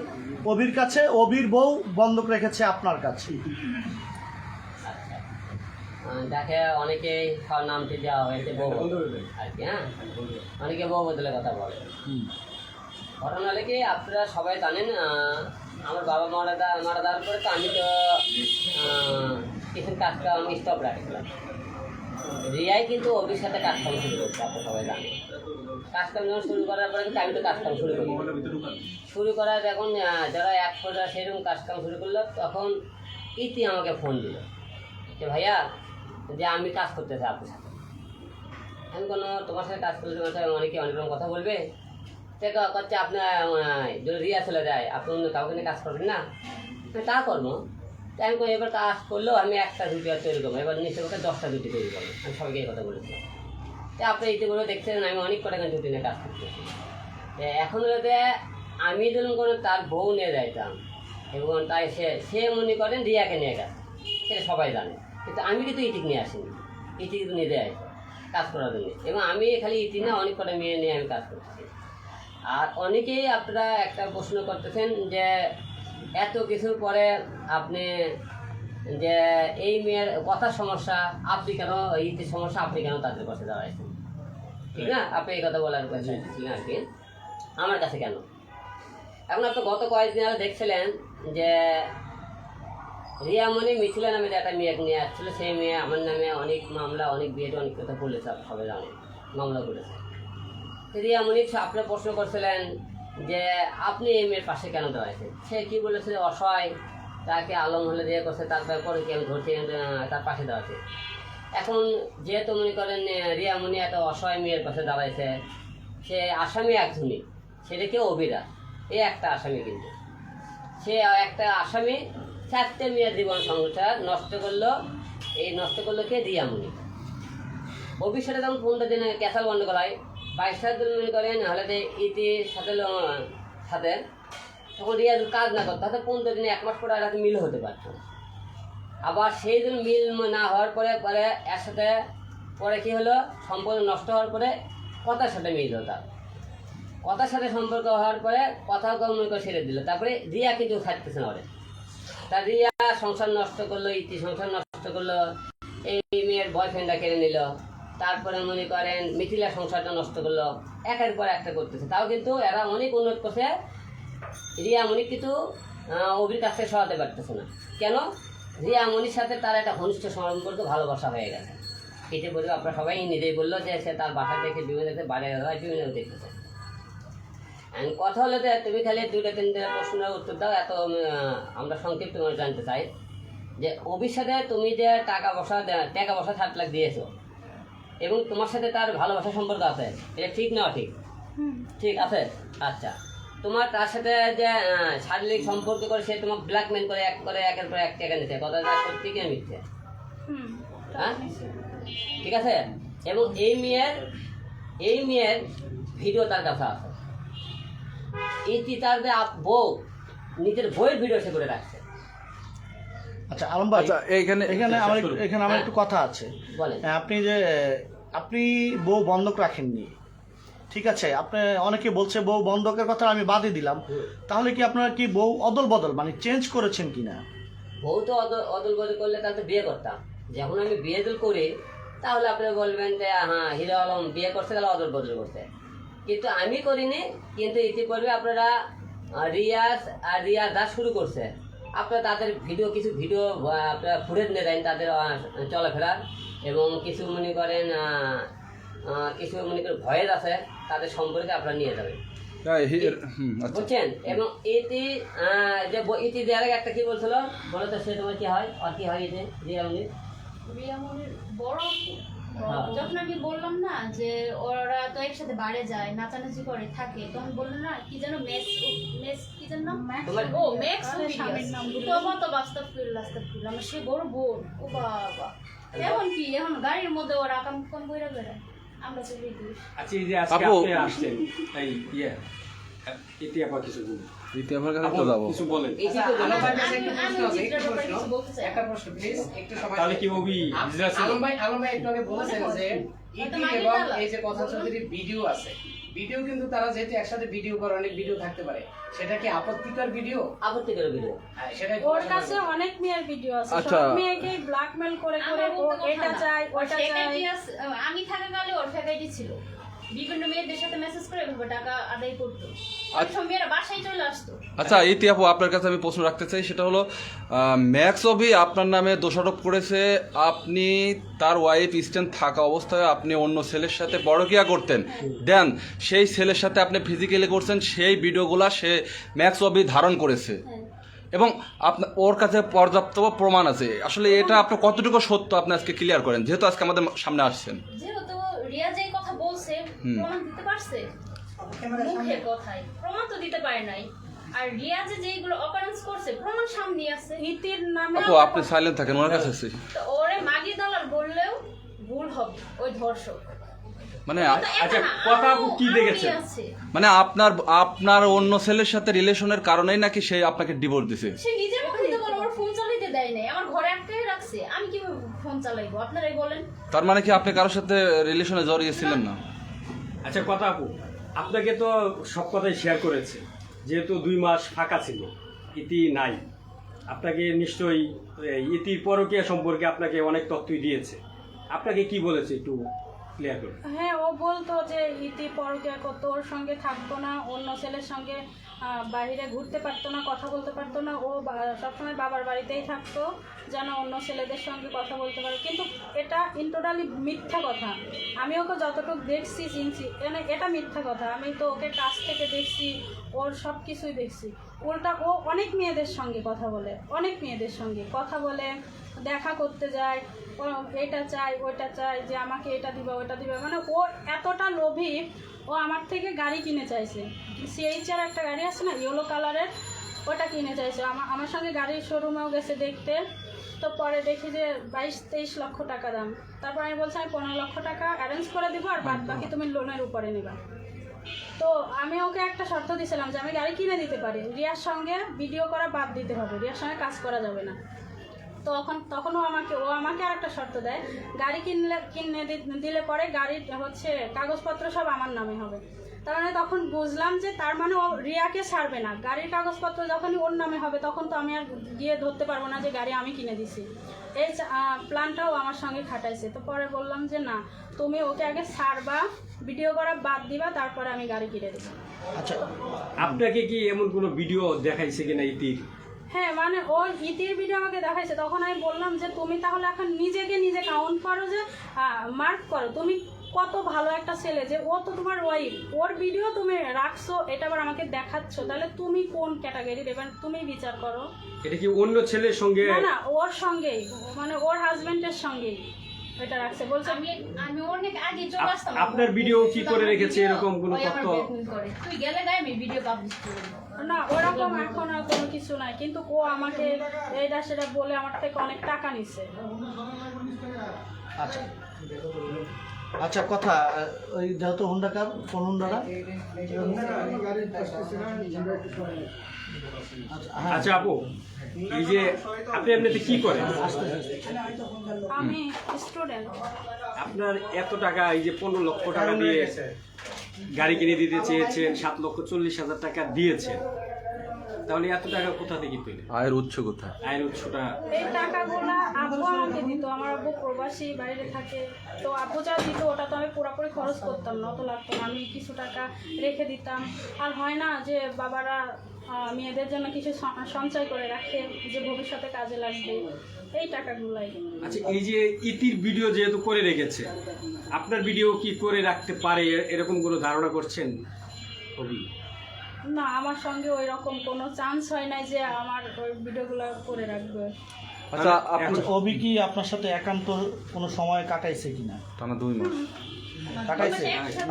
অবির কাছে, অবির বউ বন্ধক রেখেছে আপনার কাছে। যাকে অনেকেই নামটি দেওয়া হয়েছে বউ আর কি। হ্যাঁ, অনেকে বউ বদলে কথা বলে। ঘটনা হলে কি আপনারা সবাই জানেন, আমার বাবা মারা যাওয়ার পরে তো আমি তো কিছু কাজটা আমি স্টপ রাখছিলাম। রিয়াই কিন্তু অভির সাথে কাজকাম শুরু করছে, আপনারা সবাই জানেন। কাজকাম যখন শুরু করার পরে কিন্তু আমি তো কাজকাম শুরু করার এখন যারা এক পর্যায়ে সেরকম কাজকাম শুরু করলো, তখন ইতি আমাকে ফোন দিল যে ভাইয়া, যে আমি কাজ করতে চাই আপনার সাথে। আমি কোনো তোমার সাথে কাজ করলে তোমার সাথে অনেকে অনেক রকম কথা বলবে, সে করছে আপনার যদি রিয়া চলে যায় আপনি অন্য কাউকে নিয়ে কাজ করবেন না, তা করবো। তাই আমি এবার কাজ করলেও আমি একটা রুটি আর তৈরি করবো, এবার নিচে ওকে 10টা রুটি তৈরি করবো। আমি সবাইকে এই কথা বলেছিলাম। তাই আপনি ইতিমধ্যে দেখছেন আমি অনেক কটা রুটি নিয়ে কাজ করতেছি। এখন হলে আমি যখন কোনো তার বউ নিয়ে যাইতাম এবং তাই সে মনে করেন রিয়াকে নিয়ে গেছে, সেটা সবাই জানে। কিন্তু আমি কিন্তু ইটিক নিয়ে আসিনি, ইটি কিন্তু নিজে আসে কাজ করার জন্য। এবং আমি খালি ইটি না, অনেক কটা মেয়ে নিয়ে আমি কাজ করতেছি। আর অনেকেই আপনারা একটা প্রশ্ন করতেছেন যে এত কিছুর পরে আপনি যে এই মেয়ের কথার সমস্যা, আপনি কেন ইতির সমস্যা, আপনি কেন তাদের পাশে দাঁড়াইছেন, ঠিক না? আপনি এই কথা বলার কথা ছিলেন আর কি, আমার কাছে কেন? এখন আপনি গত কয়েকদিন আগে দেখছিলেন যে রিয়ামণি মিছিলে নামে যে একটা মেয়ে নিয়ে আসছিল, সেই মেয়ে আমার নামে অনেক মামলা, অনেক বিয়েতে অনেক কথা বলেছে, সবাই জানেন, মামলা করেছে। রিয়ামণি আপনার প্রশ্ন করছিলেন যে আপনি এই মেয়ের পাশে কেন দাঁড়াইছেন? সে কী বলেছে, অসহায়, তাকে আলম হলে দিয়ে করছে, তারপরে কি আমি ধরছি তার পাশে দাঁড়াচ্ছে। এখন যেহেতু মনে করেন রিয়ামণি একটা অসহায় মেয়ের পাশে দাঁড়াইছে, সে আসামি একজনই, সেটা কেউ অভিরা, এই একটা আসামি, কিন্তু সে একটা আসামি 4টে মেয়ের জীবন সংসার নষ্ট করলো। এই নষ্ট করলো কে? রিয়ামণি। অভিষেকে যখন 15 দিনে ক্যাসাল বন্ধ করা হয়, 22 তারিখ মনে করেন হলে ইতির সাথে তখন রিয়া যদি কাজ না করতো, তাহলে 15 দিনে 1 মাস পরে আর একটা মিল হতে পারতো। আবার সেই দিন মিল না হওয়ার পরে এর সাথে পরে কী হলো, সম্পর্ক নষ্ট হওয়ার পরে কথার সাথে মিল হতো, কথার সাথে সম্পর্ক হওয়ার পরে কথা মনে করে ছেড়ে দিল। তারপরে রিয়া কিন্তু থাকতেছে না, ওরে তা রিয়া সংসার নষ্ট করলো, ইতি সংসার নষ্ট করলো, এই মেয়ের বয়ফ্রেন্ডটা কেড়ে নিল, তারপরে মনে করেন মিথিলা সংসারটা নষ্ট করলো, একের পর একটা করতেছে। তাও কিন্তু এরা অনেক উন্নত করছে, রিয়ামণি কিন্তু অভির কাছ থেকে সরাতে পারতেছে না। কেন? রিয়ামণির সাথে তার একটা ঘনিষ্ঠ সম্পর্ক, ভালোবাসা হয়ে গেছে। এতে বলবো আপনারা সবাই নিজেই বললো যে সে তার বাসা দেখে বিভিন্ন দেখতে বাইরে বিভিন্ন দেখতেছে। কথা হলো যে তুমি খালি 2-3 প্রশ্নের উত্তর দাও, এত আমরা সংক্ষিপ্ত করে জানতে চাই যে অভির সাথে তুমি যে টাকা পয়সা 7 লাখ দিয়েছো এবং তোমার সাথে তার ভালোবাসা সম্পর্ক আছে, এটা ঠিক না? ঠিক, ঠিক আছে। আচ্ছা, তোমার তার সাথে যে শারীরিক সম্পর্ক করে সে তোমাকে ব্ল্যাকমেল করে একের পর এক টাকা নিচ্ছে, কথাটা সত্যি কি মিথ্যে? হ্যাঁ, ঠিক আছে। এবং এই মেয়ের ভিডিও তার কাছে আছে, এই তার যে বউ নিজের বইয়ের ভিডিও সে করে রাখছে। আচ্ছা আলম ভাই, আচ্ছা, এখানে আমার একটু কথা আছে। বলেন। আপনি বউ বন্ধক রাখেননি, ঠিক আছে? আপনি অনেকে বলছে বউ বন্ধকের কথা আমি বাদই দিলাম, তাহলে কি আপনারা কি বউ অদল বদল মানে চেঞ্জ করেছেন কিনা? বউ তো অদল বদল করলে তাহলে তো বিয়ে করতাম। যখন আমি বিয়ে করি তাহলে আপনি বলবেন যে হ্যাঁ হিরো আলম বিয়ে করছে, তাহলে অদল বদল করছে, কিন্তু আমি করিনি। কিন্তু ইতিপূর্বে আপনারা রিয়া দাস শুরু করছে, আপনারা তাদের কিছু ভিডিও আপনারা ফুটেজ নিয়ে দেন তাদের চলাফেরার, এবং কিছু মনে করেন ভয়েস আছে তাদের সম্পর্কে আপনারা নিয়ে যাবেন, বুঝছেন? এবং ইতি দেওয়ার আগে একটা কি বলছিল বলো তো, সে তোমার কি হয় আর কি হয়? এতে রিয়ামণির বড় আপু, যখন আমি বললাম না যে ওরা তো একসাথে বাড়ে যায়, নাচানাচি করে থাকে, তখন বললো না কি যেন মেস কি যেন ও ম্যাক্স তো বাস্তবফিল্লাহ আমার সে বড় বোন। ও বাবা, এখন কি এখন গাড়ির মধ্যে ওরা কাম কম বইরা বেড়ায়, আমরা তো বিদেশ। আচ্ছা, এই যে আজকে আপনি আসছেন, এই ইতি আপা কিছু বলুন। ইতি আপার কাছে তো যাবো, কিছু বলেন। একটা প্রশ্ন প্লিজ, একটু সময়। তাহলে কি ওবি আলম ভাই একটু আগে বলেছেন যে ইতি এবং এই যে কথা চৌধুরীর ভিডিও আছে, ভিডিও কিন্তু তারা যেহেতু একসাথে ভিডিও করে, অনেক ভিডিও থাকতে পারে, সেটা কি আপত্তিকর ভিডিও? আপত্তিকর ভিডিও, সেটাই ওর কাছে অনেক মেয়ের ভিডিও আছে, আচ্ছা। সব মেয়েকে ব্ল্যাকমেল করে ও এটা চাই ওটা চাই। আমি থাকাকালে ওর ফ্যাকাল্টি ছিল, বিভিন্ন মেয়েদের সাথে মেসেজ করে এভাবে টাকা আদায় করতো, সব মেয়েরা বাসায় চলে আসতো। আচ্ছা ইতি আপু, আপনার কাছে আমি প্রশ্ন রাখতে চাই, সেটা হলো ম্যাক্স অভি আপনার নামে দোষারোপ করেছে আপনি তার ওয়াইফ স্ট্যান্ড থাকা অবস্থায় আপনি অন্য ছেলের সাথে পরকীয়া করতেন, দেন সেই ছেলের সাথে আপনি ফিজিক্যালি করছেন, সেই ভিডিওগুলা সে ম্যাক্স অভি ধারণ করেছে এবং আপনার ওর কাছে পর্যাপ্ত প্রমাণ আছে। আসলে এটা আপনার কতটুকু সত্য আপনি আজকে ক্লিয়ার করেন, যেহেতু আজকে আমাদের সামনে আসছেন। যেহেতু রিয়া যে কথা বলছে প্রমাণ দিতে পারছে, মুখের কথাই প্রমাণ তো দিতে পারে নাই, আর রিয়া যে যেগুলো অকারেন্স করছে প্রমাণ সামনে আছে। ইতির নামে আপু আপনি সাইলেন্ট থাকেন, ওনার কাছে আছে। তো ওরে মাগি দালাল বললেও ভুল হবে, ওই ধর্ষক মানে আচ্ছা, কথা আপু কি দেখেছেন? মানে আপনার অন্য ছেলের সাথে রিলেশনের কারণেই নাকি সে আপনাকে ডিভোর্স দিছে? সে নিজের মুখে তো বলে ওর ফোন চালাতে দেয় নাই, আমার ঘরে আটকায় রাখছে, আমি কিভাবে ফোন চালাইবো আপনারাই বলেন। তার মানে কি আপনি কারোর সাথে রিলেশনে জড়িয়ে ছিলেন না? আচ্ছা, কথা আপু আপনাকে তো সব কথাই শেয়ার করেছে, যেহেতু 2 মাস ফাঁকা ছিল, ইতি নাই, আপনাকে নিশ্চয়ই ইতির পরকীয়া সম্পর্কে আপনাকে অনেক তথ্যই দিয়েছে, আপনাকে কি বলেছে একটু ক্লিয়ার করুন। হ্যাঁ, ও বলতো যে ইতি পরকীয়া করতো, ওর সঙ্গে থাকতো না, অন্য ছেলের সঙ্গে বাইরে ঘুরতে পারতো না, কথা বলতে পারতো না, ও সবসময় বাবার বাড়িতেই থাকতো যেন অন্য ছেলেদের সঙ্গে কথা বলতে পারে। কিন্তু এটা টোটালি মিথ্যা কথা, আমি ওকে যতটুকু দেখছি চিনছি, এটা মিথ্যা কথা। আমি তো ওকে কাছ থেকে দেখছি, ওর সব কিছুই দেখছি। উল্টা ও অনেক মেয়েদের সঙ্গে কথা বলে, অনেক মেয়েদের সঙ্গে কথা বলে, দেখা করতে যায়, ও এটা চাই ওইটা চাই, যে আমাকে এটা দিবা ওইটা দিবা, মানে ও এতটা লোভী, ও আমার থেকে গাড়ি কিনে চাইছে। সিএইচআর একটা গাড়ি আছে না ইয়েলো কালারের, ওটা কিনে চাইছে। আমার সঙ্গে গাড়ির শোরুমেও গেছে দেখতে, তো পরে দেখি যে 22-23 লক্ষ টাকা দাম। তারপর আমি বলছি আমি 15 লক্ষ টাকা অ্যারেঞ্জ করে দিব, আর বাদ বাকি তুমি লোনের উপরে নেবা। তো আমি ওকে একটা শর্ত দিয়েছিলাম যে আমি গাড়ি কিনে দিতে পারি, রিয়ার সঙ্গে ভিডিও করা বাদ দিতে হবে, রিয়ার সঙ্গে কাজ করা যাবে না। তো তখন ও আমাকে আর একটা শর্ত দেয়, গাড়ি কিনে দিলে পরে গাড়ির হচ্ছে কাগজপত্র সব আমার নামে হবে। তার মানে তখন বুঝলাম যে তার মানে ও রিয়াকে ছাড়বে না, গাড়ির কাগজপত্র যখনই ওর নামে হবে তখন তো আমি আর গিয়ে ধরতে পারবো না যে গাড়ি আমি কিনে দিছি। এই প্ল্যানটাও আমার সঙ্গে খাটাইছে। তো পরে বললাম যে না, তুমি ওকে আগে ছাড়বা, ভিডিও করা বাদ দিবা, তারপরে আমি গাড়ি কিনে দেবো। আচ্ছা, আপনাকে কি এমন কোনো ভিডিও দেখাইছে কিনা ইতির? হ্যাঁ, মানে ও ইতির ভিডিও আমাকে দেখাইছে। তখন আমি বললাম যে তুমি তাহলে এখন নিজে কাউন্ট করো, যে মার্ক করো তুমি কত ভালো একটা ছেলে, যে ও তো তোমার ওয়াইফ, ওর ভিডিও তুমি রাখছো, এটা আবার আমাকে দেখাচ্ছ, তাহলে তুমি কোন ক্যাটাগরির, এবার তুমি বিচার করো। এটা কি অন্য ছেলের সঙ্গে? না, ওর সঙ্গেই, মানে ওর হাজবেন্ডের সঙ্গেই এটা রাখছে। বলছে আমি অনেক আগে চলে আসতাম। আপনার ভিডিও কি করে রেখেছে এরকম কোনো তথ্য? তুই গেলে গায়ে আমি ভিডিও পাবলিশ করে দেব। না, ওরকম এখন আর কোনো কিছু নাই, কিন্তু ও আমাকে এইটা সেটা বলে আমার থেকে অনেক টাকা নিচ্ছে। আচ্ছা আচ্ছা, কথা ওই যেহেতু হুন্ডা কার, কোন হুন্ডারা? আচ্ছা আপু, এই যে আপনি এমনিতে কি করেন? আমি স্টুডেন্ট। আপনার এত টাকা, এই যে 15 লক্ষ টাকা দিয়ে গাড়ি কিনে দিতে চেয়েছেন, 7,40,000 টাকা দিয়েছেন, তাহলে এত টাকা কোথা থেকে পেলেন? আয়ের উৎস কোথায়? আয়ের উৎসটা? এই টাকাগুলা আব্বু আমাকে দিত, আমার আব্বু প্রবাসী বাইরে থাকে, তো আব্বু যা দিত ওটা তো আমি পুরোপুরি খরচ করতাম না, অত লাগতো না, আমি কিছু টাকা রেখে দিতাম। আর হয় না যে বাবারা মেয়েদের জন্য কিছু সঞ্চয় করে রাখে, যে ভবিষ্যতে কাজে লাগবে, এই টাকাগুলাই। আচ্ছা, এই যে ইতির ভিডিও যেহেতু করে রেখেছে, আপনার ভিডিও কি করে রাখতে পারে এরকম কোনো ধারণা করছেন কবি? না, আমার সঙ্গে ওই রকম কোনো চান্স হয় নাই যে আমার ওই ভিডিওগুলো করে রাখবে। আচ্ছা, অবি কি আপনার সাথে একান্ত কোনো সময় কাটাইছে কিনা? টানা 2 মাস কাটাইছে?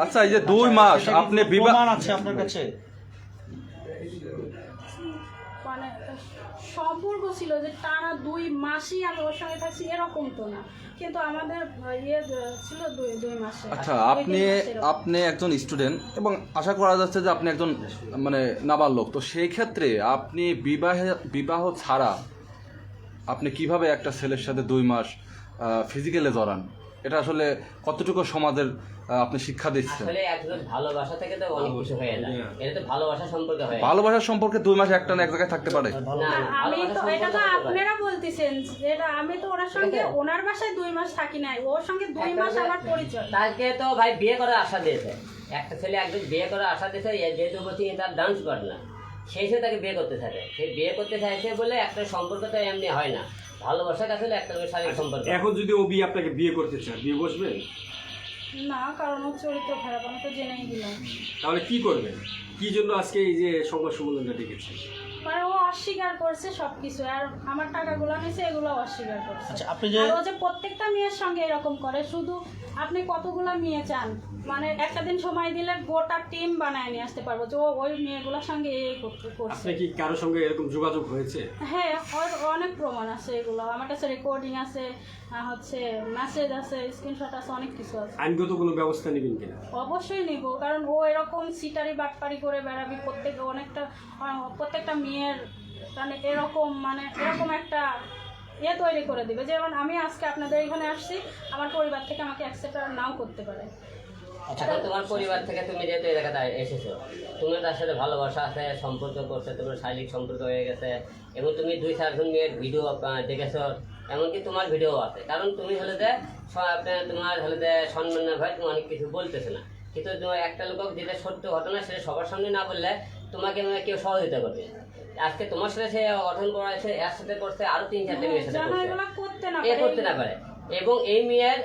আচ্ছা, এই যে 2 মাস আপনি বিবাহ প্রমাণ আছে আপনার কাছে? মানে সম্পর্ক ছিল যে টানা 2 মাসই আমি ওর সঙ্গে থাকছি, এরকম তো না, কিন্তু আমাদের ইয়ে ছিল 2 মাসে। আচ্ছা, আপনি একজন স্টুডেন্ট এবং আশা করা যাচ্ছে যে আপনি একজন মানে নাবালক, তো সেই ক্ষেত্রে আপনি বিবাহ ছাড়া আপনি কিভাবে একটা ছেলের সাথে 2 মাস ফিজিক্যালি জড়ান? এটা আসলে কতটুকু সমাজের আপনি শিক্ষা দিচ্ছেন? আসলে একজন ভালোবাসা থেকে তো অনেক কিছু হয়ে যায়, এটা তো ভালোবাসা সম্পর্কে হয়। ভালোবাসার সম্পর্কে 2 মাস একটানা এক জায়গায় থাকতে পারে? না, আমি তো এটা তো আপনারা বলতেছেন, যেটা আমি তো ওনার সঙ্গে ওনার বাসায় 2 মাস থাকি নাই, ওর সঙ্গে 2 মাস আমার পরিচয়। তাকে তো ভাই বিয়ে করার আশা দিয়েছে, একটা ছেলে একজন বিয়ে করার আশা দিয়েছে, যেহেতু বলছি তার ডান্স করে না, সেই সে তাকে বিয়ে করতে থাকে, সে বিয়ে করতে চাইছে বলে একটা সম্পর্ক তো এমনি হয় না, ভালোবাসা কাছে একটা শারীরিক সম্পর্ক। এখন যদি অবি আপনাকে বিয়ে করতে চান, বিয়ে বসবেন? না, কারণ ওর চরিত্র খারাপ, আমি তো জেনেই দিলাম। তাহলে কি করবেন? কি জন্য আজকে এই যে সংবাদ সম্মেলনটা ডেকেছেন? মানে ও অস্বীকার করছে সবকিছু, আর আমার টাকাগুলো নিয়েছে এগুলো অস্বীকার করছে। আচ্ছা, আপনি যে আর ও যে প্রত্যেকটা মেয়ের সঙ্গে এরকম করে, শুধু আপনি কতগুলা মেয়ে চান, মানে একটা দিন সময় দিলে গোটা টিম বানায় নিয়ে আসতে পারবো, যে ও ওই মেয়েগুলোর সঙ্গে এই করছে। আপনি কি কারোর সঙ্গে এরকম যোগাযোগ হয়েছে? হ্যাঁ, ওর অনেক প্রমাণ আছে, এগুলো আমার কাছে রেকর্ডিং আছে, হচ্ছে মেসেজ আছে, স্ক্রিনশট আছে, অনেক কিছু আছে। আইনগত কোনো ব্যবস্থা নেবেন কিনা? অবশ্যই নিব, কারণ ও এরকম সিটারি বাটপারি করে বেড়াবি, প্রত্যেকটা মেয়ের মানে এরকম একটা তৈরি করে দিবে। যেমন আমি আজকে আপনাদের এখানে আসছি, আমার পরিবার থেকে আমাকে অ্যাকসেপ্ট নাও করতে পারে। এখন তোমার পরিবার থেকে তুমি যেহেতু এই জায়গায় এসেছো, তুমি তার সাথে ভালোবাসা আছে, সম্পর্ক করছে, তোমার শারীরিক সম্পর্ক হয়ে গেছে, এবং তুমি 2-4 মেয়ের ভিডিও দেখেছো, এমনকি তোমার ভিডিও আছে, কারণ তুমি হলে যে তোমার হলে যে সম্মান না ভাই, তুমি অনেক কিছু বলতেছে না, কিন্তু তোমার একটা লোক যেটা সত্য ঘটনা সেটা সবার সামনে না বললে তোমাকে কেউ সহযোগিতা করবে। আজকে তোমার সাথে সে গঠন করাছে, এর সাথে করছে, আরো 3-4 মেয়ের সাথে করতে না পারে, এবং এই মেয়ের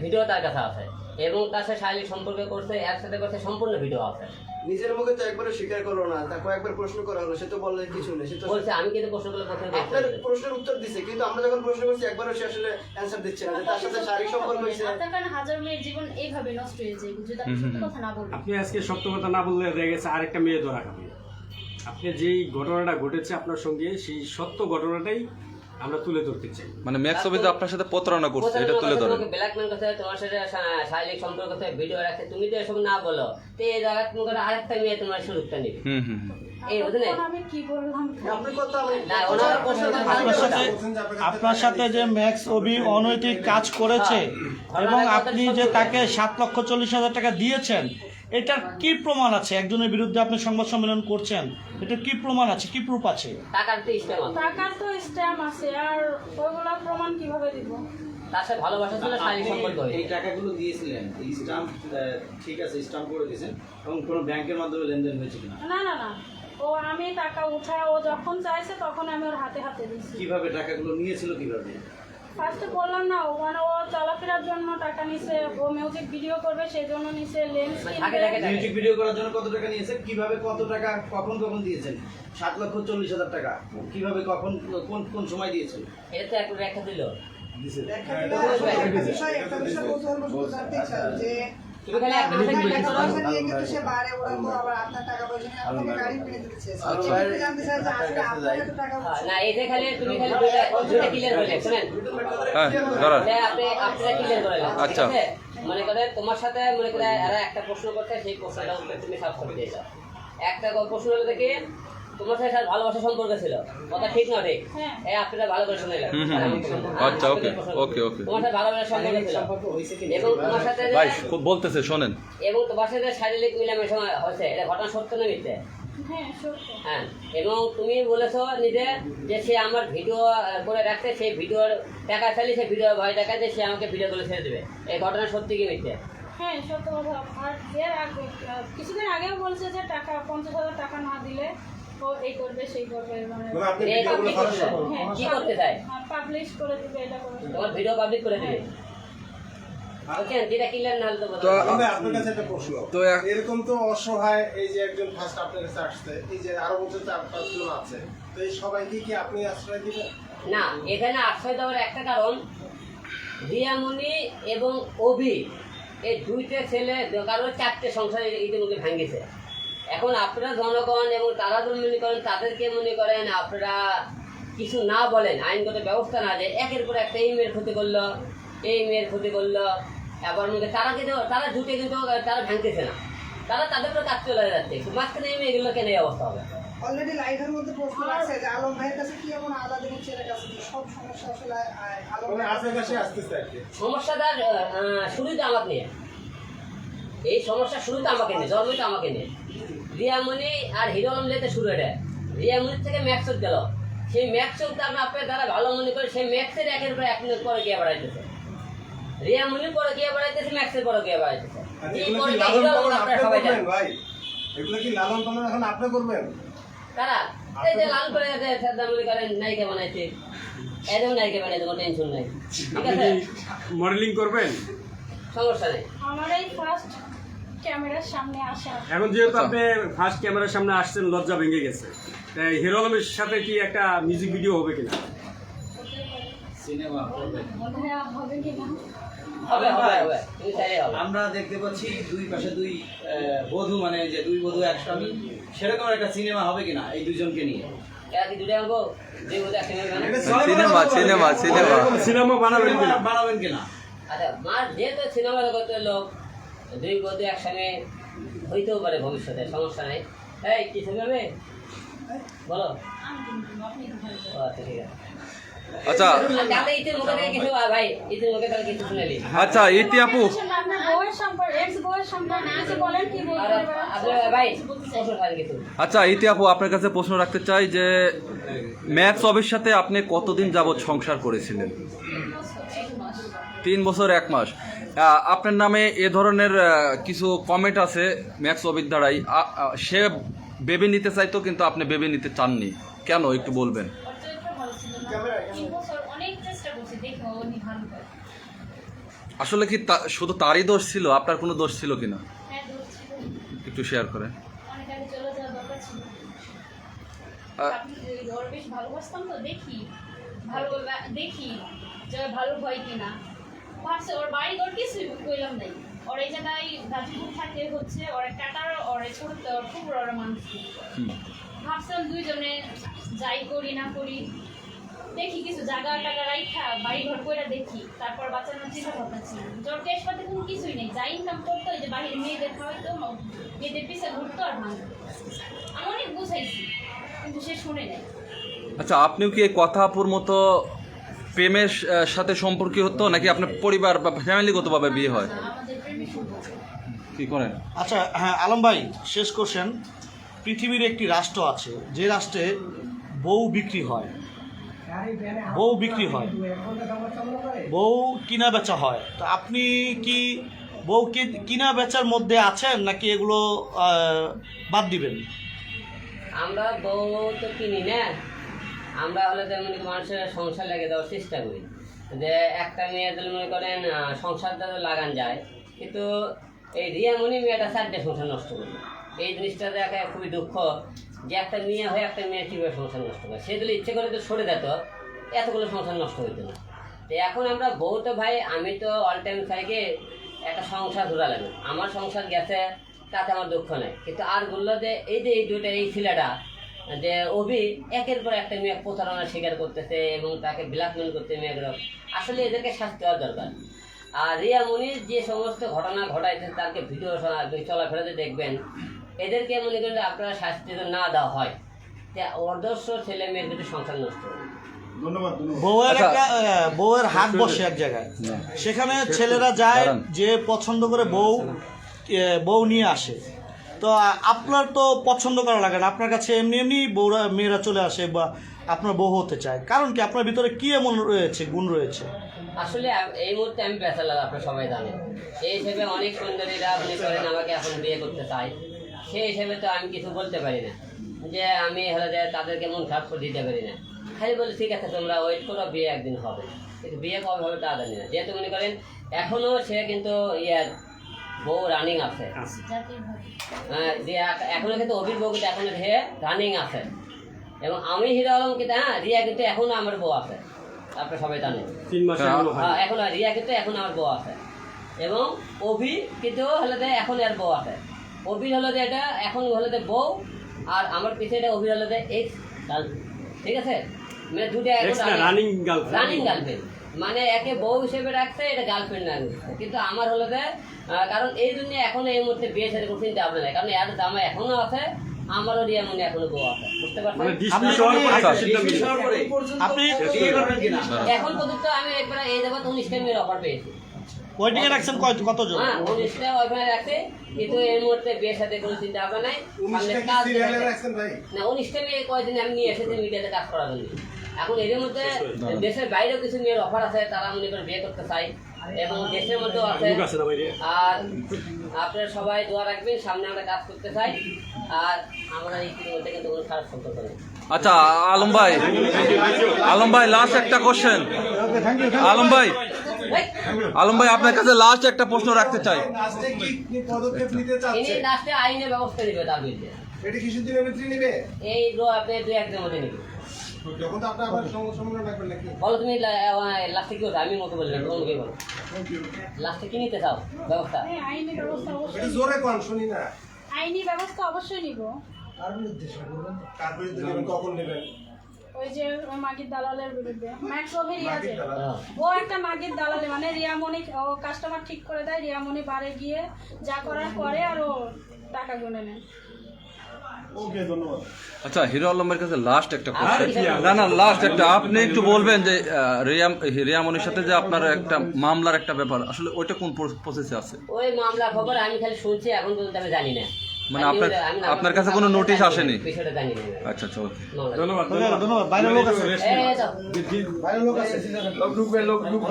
ভিডিও তার কাছে আছে, এবং তার সাথে শারীরিক সম্পর্ক করছে, এর সাথে করছে, সম্পূর্ণ ভিডিও আছে। নিজের মুখে তো একবারও স্বীকার করলো না, তা কয়েকবার প্রশ্ন করা হলো, সে তো বললে কিছু নেই। সে তো বলছে আমি কিন্তু প্রশ্ন করলে প্রথমে আপনার প্রশ্নের উত্তর দিছে, কিন্তু আমরা যখন প্রশ্ন করছি একবারও সে আসলে অ্যান্সার দিচ্ছে না যে তার সাথে শারীরিক সম্পর্ক হয়েছে। আপনার কারণে হাজার মেয়ের জীবন এইভাবে নষ্ট হয়ে যায় যদি আপনি সত্য কথা না বলেন। আপনি আজকে সত্য কথা না বললে দেখা গেছে আরেকটা মেয়ে ধরা খাবে। আপনি যেই ঘটনাটা ঘটেছে আপনার সঙ্গে, সেই সত্য ঘটনাটাই আমরা তুলে ধরতে চাই। মানে ম্যাক্স অবিদ আপনার সাথে প্রতারণা করছে, এটা তুলে ধরেন। ব্ল্যাকমেল করতে, তোমার সাথে শারীরিক সম্পর্ক করতে, ভিডিও রাখতে, তুমি তো এসব না বলো, তো এই জায়গায় তুমি করে আরেকটা মেয়ে তোমার সুযোগটা নেবে। এই বুঝলেন? আমি কি বললাম? আপনার কথা আমি না, ওনার প্রশ্নটা আপনার সাথে যে ম্যাক্স অবি অনৈতিক কাজ করেছে এবং আপনি যে তাকে 7,40,000 টাকা দিয়েছেন, এটার কি প্রমাণ আছে? একজনের বিরুদ্ধে আপনি সংবাদ সম্মেলন করছেন, এটা কি প্রমাণ আছে, কি প্রুফ আছে? টাকার তো স্ট্যাম্প আছে, টাকার তো স্ট্যাম্প আছে, আর ওইগুলো প্রমাণ কিভাবে দিব? তার সাথে ভালোবাসা ছিল, শারীরিক সম্পর্ক এই হয়েছে। টাকাগুলো দিয়েছিলেন, এই স্টাম্প ঠিক আছে, স্টাম্প করে দিয়েছেন, এবং কোনো ব্যাংকের মাধ্যমে লেনদেন হয়েছে কিনা? না না না, ও আমি টাকা উঠায় ও যখন চাইছে তখন আমি ওর হাতে হাতে দিচ্ছি। কিভাবে টাকাগুলো নিয়েছিল কিভাবে? ফার্স্টে বললাম না, ও মানে ও চলাফেরার জন্য টাকা নিছে, ও মিউজিক ভিডিও করবে সেই জন্য নিছে, লেন্স কিনবে। মিউজিক ভিডিও করার জন্য কত টাকা নিয়েছে, কিভাবে কত টাকা কখন কখন দিয়েছেন? 7,40,000 টাকা কিভাবে কখন কোন কোন সময় দিয়েছেন? এটা তো একটু রেখা দিল। একটা বিষয় কৌতূহলবশত জানতে চাই যে তুমি খালি একটা বিষয় জিজ্ঞেস করো। টাকা নিয়ে কিন্তু সে বাইরে ওড়াবো, আবার আপনার টাকা পয়সা নিয়ে আপনাকে গাড়ি কিনে দিতে চেয়েছে। আমি জানতে চাই যে আসলে আপনার এত টাকা না, এটা খালি তুমি খালি দুইটা ক্লিয়ার করে শুনেন। হ্যাঁ, দাঁড়ান। আপনারা ক্লিয়ার করে নেন, ঠিক আচ্ছা। আছে? মনে করে তোমার সাথে মনে করে এরা একটা প্রশ্ন করতে, সেই প্রশ্নটা উত্তর তুমি সব করে দিয়েছো। একটা প্রশ্ন হলো দেখি তোমার সাথে ভালোবাসা সম্পর্ক ছিল, কথা ঠিক না ঠিক? এই আপনারা ভালো করে শুনে নেন। আচ্ছা, ওকে ওকে ওকে তোমার সাথে ভালোবাসা সম্পর্ক ছিল, এবং তোমার সাথে ভাই খুব বলতেছে শোনেন। এবং তোমার সাথে শারীরিক মিলামেশা হয়েছে, এটা ঘটনা সত্য না মিথ্যে? হ্যাঁ সত্য। হ্যাঁ, এবং তুমি বলেছো নিজে যে সে আমার ভিডিও করে রাখছে, সেই ভিডিওর টাকা চাইলে সে ভিডিও ভয় টাকা যে সে আমাকে ভিডিও করে ছেড়ে দেবে, এই ঘটনা সত্যি কি মিথ্যে? হ্যাঁ সত্য কথা। আর এর আগে কিছুদিন আগেও বলছে যে টাকা 50,000 টাকা না দিলে ও এই করবে সেই করবে, মানে আপনি এই ভিডিওগুলো কি করতে চায়? হ্যাঁ, কি করতে চায়? পাবলিশ করে দিবে, এটা করবে। তোমার ভিডিও পাবলিক করে দিবে। ওকে, যেটা ক্লিয়ার না হলে তো বলো। তবে আপনার কাছে একটা প্রশ্ন, তো এরকম তো অসহায় এই যে একজন ফার্স্ট আপনার কাছে আসছে, এই যে আরো বলতে 4-5 জন আছে, তো এই সবাইকে কি আপনি আশ্রয় দিবেন? না, এখানে আশ্রয় দেওয়ার একটা কারণ, রিয়ামণি এবং অভি এই দুইটা ছেলে, কারোর 4টে সংসার ইতিমধ্যে ভাঙিয়েছে। এখন আপনারা জনগণ এবং তারা যদি মনে করেন, তাদেরকে মনে করেন আপনারা কিছু না বলেন, আইনগত ব্যবস্থা না দেয়, একের পর একটা এই মেয়ের ক্ষতি করলো, এই মেয়ের ক্ষতি করলো, আবার মধ্যে তারা কিন্তু তারা জুটে কিন্তু তারা ভাঙতেছে না, তারা তাদের উপরে কাজ চলে যাচ্ছে, মাঝখানে এই মেয়েগুলো কেন এই অবস্থা হবে? অলরেডি লাইভের মধ্যে প্রশ্ন আছে যে আলম ভাইয়ের কাছে কি এমন আলাদিনের ছেলের কাছে যে সব সমস্যা আসলে আলম মানে ভাইয়ের আপনার কাছে আসতেছে আর কি। সমস্যাটা শুরুই তো আমাকে নিয়ে, এই সমস্যা শুরু তো আমাকে নিয়ে, জন্মই তো আমাকে নিয়ে। রিয়ামণি আর হিরো আলম যেতে শুরু এটা, রিয়ামণির থেকে ম্যাক্সত গেল, সেই ম্যাক্সত আপনার দ্বারা ভালো মনে করে সেই ম্যাক্সের একের পর এক মিনিট পরে গিয়ে বাড়াইতেছে, রিয়ামণির পরে গিয়ে বাড়াইতেছে, ম্যাক্সের পরে গিয়ে বাড়াইতেছে। এগুলো কি লালন পালন আপনি করবেন ভাই? এগুলো কি লালন পালন এখন আপনি করবেন? তারা এই যে লাল করে মনে করেন নায়িকা বানাইছে, এরকম নায়িকা বানাই দেবো, টেনশন নাই, ঠিক আপনি আছে? কি মডেলিং করবেন? সমস্যা নেই। আমার এই ফার্স্ট ক্যামেরার সামনে আসা, এখন যেহেতু আপনি ফার্স্ট ক্যামেরার সামনে আসছেন, লজ্জা ভেঙে গেছে, তাই হিরো আলমের সাথে কি একটা মিউজিক ভিডিও হবে কিনা? সিনেমা করবেন? হ্যাঁ হবে কিনা? হবে হবে হবে, তুমি চাইলে হবে। আমরা দেখতে পাচ্ছি দুই পাশে দুই বধূ, মানে যে দুই বধূ এক স্বামী, সেরকম একটা সিনেমা হবে কিনা এই দুইজনকে নিয়ে? এরা কি দুটো আনবো, দুই বোধ একসঙ্গে বানাবো? সিনেমা সিনেমা সিনেমা সিনেমা বানাবেন কিনা? বানাবেন কিনা? আচ্ছা, মার যেহেতু সিনেমা জগতে লোক, দুই বধূ একসঙ্গে হইতেও পারে ভবিষ্যতে, সমস্যা নেই। এই কি ছবি হবে বলো? ও আচ্ছা, ঠিক আছে। আচ্ছা তাহলে ইতির মুখে থেকে কিছু ভাই, ইতির মুখে থেকে কিছু শুনেলি। আচ্ছা ইতি আপু, আপনার বউয়ের সম্পর্কে, এক্স বউয়ের সম্পর্কে কিছু বলেন, কি আর বলতে আপনার ভাই প্রশ্ন থাকে কিছু। আচ্ছা ইতি আপু, আপনার কাছে প্রশ্ন রাখতে চাই যে ম্যাক্স অবির সাথে আপনি কতদিন যাবৎ সংসার করেছিলেন? 3 বছর 1 মাস। আপনার নামে এ ধরনের কিছু কমেন্ট আছে ম্যাক্স অবির দ্বারাই, সে বেবে নিতে চাইতো কিন্তু আপনি বেবে নিতে চাননি, কেন একটু বলবেন? ওর চরিত্র ভালো ছিল না, 3 বছর অনেক চেষ্টা করছি, দেখো উনি ভালো করে। আসলে কি শুধু তারই দোষ ছিল, আপনার কোনো দোষ ছিল কিনা হ্যাঁ দোষ ছিল। একটু শেয়ার করেন। ওর বেশ ভালোবাসতাম তো দেখি দেখি যে ভালো হয় কিনা ভাবছে ওর বাড়ি ঘর কিছুই কইলাম নাই ওর এই জায়গায় গাজীপুর থাকে হচ্ছে ওর কাটার ওর ছোট খুব বড় মানুষ ভাবছিলাম দুইজনে যাই করি না করি দেখি কিছু জায়গা টাকা রাইখা বাড়ি ঘর করে দেখি তারপর বাচ্চার চিন্তা ভাবনা ছিল জোর ক্যাশ পাতে কোনো কিছুই নেই যাই ইনকাম করতো যে বাড়ির মেয়েদের খাওয়াইতো মেয়েদের পিছিয়ে ঘুরতো আর ভাঙতো আমি অনেক বুঝাইছি কিন্তু সে শুনে নেয়। আচ্ছা, আপনিও কি এই কথাপুর মতো প্রেমের সাথে সম্পর্কী হতো নাকি আপনার পরিবার বা ফ্যামিলিগতভাবে বিয়ে হয়? আমাদের প্রেমের সম্পর্ক। কি করেন? আচ্ছা হ্যাঁ আলম ভাই, শেষ কোশ্চেন। পৃথিবীর একটি রাষ্ট্র আছে যে রাষ্ট্রে বউ বিক্রি হয়, বউ বিক্রি হয়, বউ কিনা বেচা হয়। তো আপনি কি বউ কিনা বেচার মধ্যে আছেন নাকি এগুলো বাদ দিবেন? আমরা বউ তো কিনি না, আমরা হলে যেমন মানুষের সংসার লাগিয়ে দেওয়ার চেষ্টা করি, যে একটা মেয়ে যদি মনে করেন সংসারটা লাগান যায়, কিন্তু এই রিয়ামণি মেয়েটা 4টে সংসার নষ্ট করবে। এই জিনিসটা দেখা খুবই দুঃখ যে একটা মেয়ে হয়ে একটা মেয়ে কীভাবে সংসার নষ্ট করে। সে যদি ইচ্ছে করে তো সরে যেত এতগুলো সংসার নষ্ট হইতো না। তো এখন আমরা বউ তো ভাই, আমি তো অল টাইম চাইকে একটা সংসার ধরা লাগে, আমার সংসার গেছে তাতে আমার দুঃখ নেই, কিন্তু আর বললো যে এই দুইটা এই ছেলেটা যে অভি একের পর একটা মেয়ে প্রতারণার শিকার করতেছে এবং তাকে ব্ল্যাকমেল করতে মেয়েগুলো, আসলে এদেরকে শাস্তি হওয়ার দরকার। আর রিয়ামণির যে সমস্ত ঘটনা ঘটাইছে তাকে ভিডিও চলাফেরাতে দেখবেন, এদেরকে মনে করেন আপনারা শাস্তি না দেওয়া হয় অর্ধস্ব ছেলে মেয়ের যদি সংসার নষ্ট হয়। বউয়ের হাট বসে এক জায়গায়, সেখানে ছেলেরা যায় যে পছন্দ করে বউ নিয়ে আসে। তো আপনার তো পছন্দ করা লাগে না, আপনার কাছে এমনি এমনি মেয়েরা চলে আসে বা আপনার বউ হতে চায়, কারণ কি আপনার ভিতরে কি এমন রয়েছে, গুণ রয়েছে? আসলে এই মুহূর্তে আমি ব্যাচেলার, আপনারা সবাই জানেন। এই হিসেবে অনেক সুন্দরীরা মনে করেন আমাকে এখন বিয়ে করতে চায়, সেই হিসেবে তো আমি কিছু বলতে পারি না, যে আমি হলে যে তাদেরকে মন খারাপ করে দিতে পারি না। খালি বলি ঠিক আছে তোমরা ওয়েট করো, বিয়ে একদিন হবে, কিন্তু বিয়ে কবে হবে তা জানি না। যেহেতু মনে করেন এখনও সে কিন্তু বউ রানিং আছে, এখনো কিন্তু অভির বউ কিন্তু এখনো হে রানিং আছে, এবং আমি হিরো আলম কিন্তু রিয়া কিন্তু এখনো আমার বউ আছে, আপনারা সবাই জানেন। 3 মাস এখন রিয়া কিন্তু এখন আমার বউ আছে, এবং অভি কিন্তু হলে যে এখন এর বউ আছে। অভির হলো যে এটা এখন হলো যে বউ, আর আমার পিছিয়ে এটা অভির হলো যে এক্স গার্লফ্রেন্ড, ঠিক আছে? মানে দুটো রানিং গার্লফ্রেন্ড, মানে একে বউ হিসেবে রাখছে, এটা গার্লফ্রেন্ড না, কিন্তু আমার হলো যে কারণ এই জন্য এখন এই মুহূর্তে বিয়ে সাথে কোনো চিন্তা ভাবনা নেই, কারণ এর জামা এখনো আছে, আমারও রিয়ামণি এখনো বউ আছে, বুঝতে পারছেন? এখন পর্যন্ত আমি একবার এই যাবত 19টা মেয়ের অফার পেয়েছি। ওয়েটিং এ রাখছেন কতজন? 19টা ওইখানে রাখছে, কিন্তু এই মুহূর্তে বিয়ের সাথে কোনো চিন্তা ভাবনা নাই। না 19টা মেয়ে কয়েকদিন আমি নিয়ে এসেছি মিডিয়াতে কাজ করার জন্য। এখন এর মধ্যে দেশের বাইরেও কিছু মেয়ের অফার আছে, তারা মনে করে বিয়ে করতে চাই, এবং দেশের মধ্যেও আছে। আর আপনারা সবাই দোয়া রাখবেন, সামনে আমরা কাজ করতে চাই, আর আমরা ইতিমধ্যে কিন্তু কোনো খারাপ সম্পর্ক নেই। আচ্ছা আলম ভাই লাস্ট একটা কোশ্চেন। আলম ভাই আপনার কাছে লাস্ট একটা প্রশ্ন রাখতে চাই। লাস্টে আইনের ব্যবস্থা নেবে তার বিরুদ্ধে। এটা কি শুধু নেবে নেবে? এই আপনি 2-1 মধ্যে নেবে। যখন তো আপনার আবার সম্মান রাখবেন নাকি? বলো তুমি লাস্টে কি হতো? আমি মতো বললাম, তোমাকে বলো লাস্টে কি নিতে চাও ব্যবস্থা? আইনি ব্যবস্থা অবশ্যই, এটা জোরে কোন শুনি না। আইনি ব্যবস্থা অবশ্যই নিব। কার বিরুদ্ধে বলবেন? কার বিরুদ্ধে নেবেন, কখন নেবেন? ওই যে মাগির দালালের বিরুদ্ধে। ম্যাক্স অভিরি আছে, ও একটা মাগির দালালে, মানে রিয়ামণি ও কাস্টমার ঠিক করে দেয়, রিয়ামণি বারে গিয়ে যা করার করে আর ও টাকা গুনে নেয়। ওকে, ধন্যবাদ। আচ্ছা, হিরো আলমের কাছে লাস্ট একটা কোশ্চেন। না লাস্ট একটা, আপনি একটু বলবেন যে রিয়ামণির সাথে যে আপনার একটা মামলার একটা ব্যাপার, আসলে ওইটা কোন প্রসেসে আছে? ওই মামলা খবর আমি খালি শুনছি, এখন পর্যন্ত আমি জানি না। মানে আপনার কাছে কোনো নোটিশ আসেনি? বিষয়টা জানি না। আচ্ছা ওকে, ধন্যবাদ। ধন্যবাদ। বাইরের লোক আছে, বাইরের লোক আছে, লোক ঢুকবে।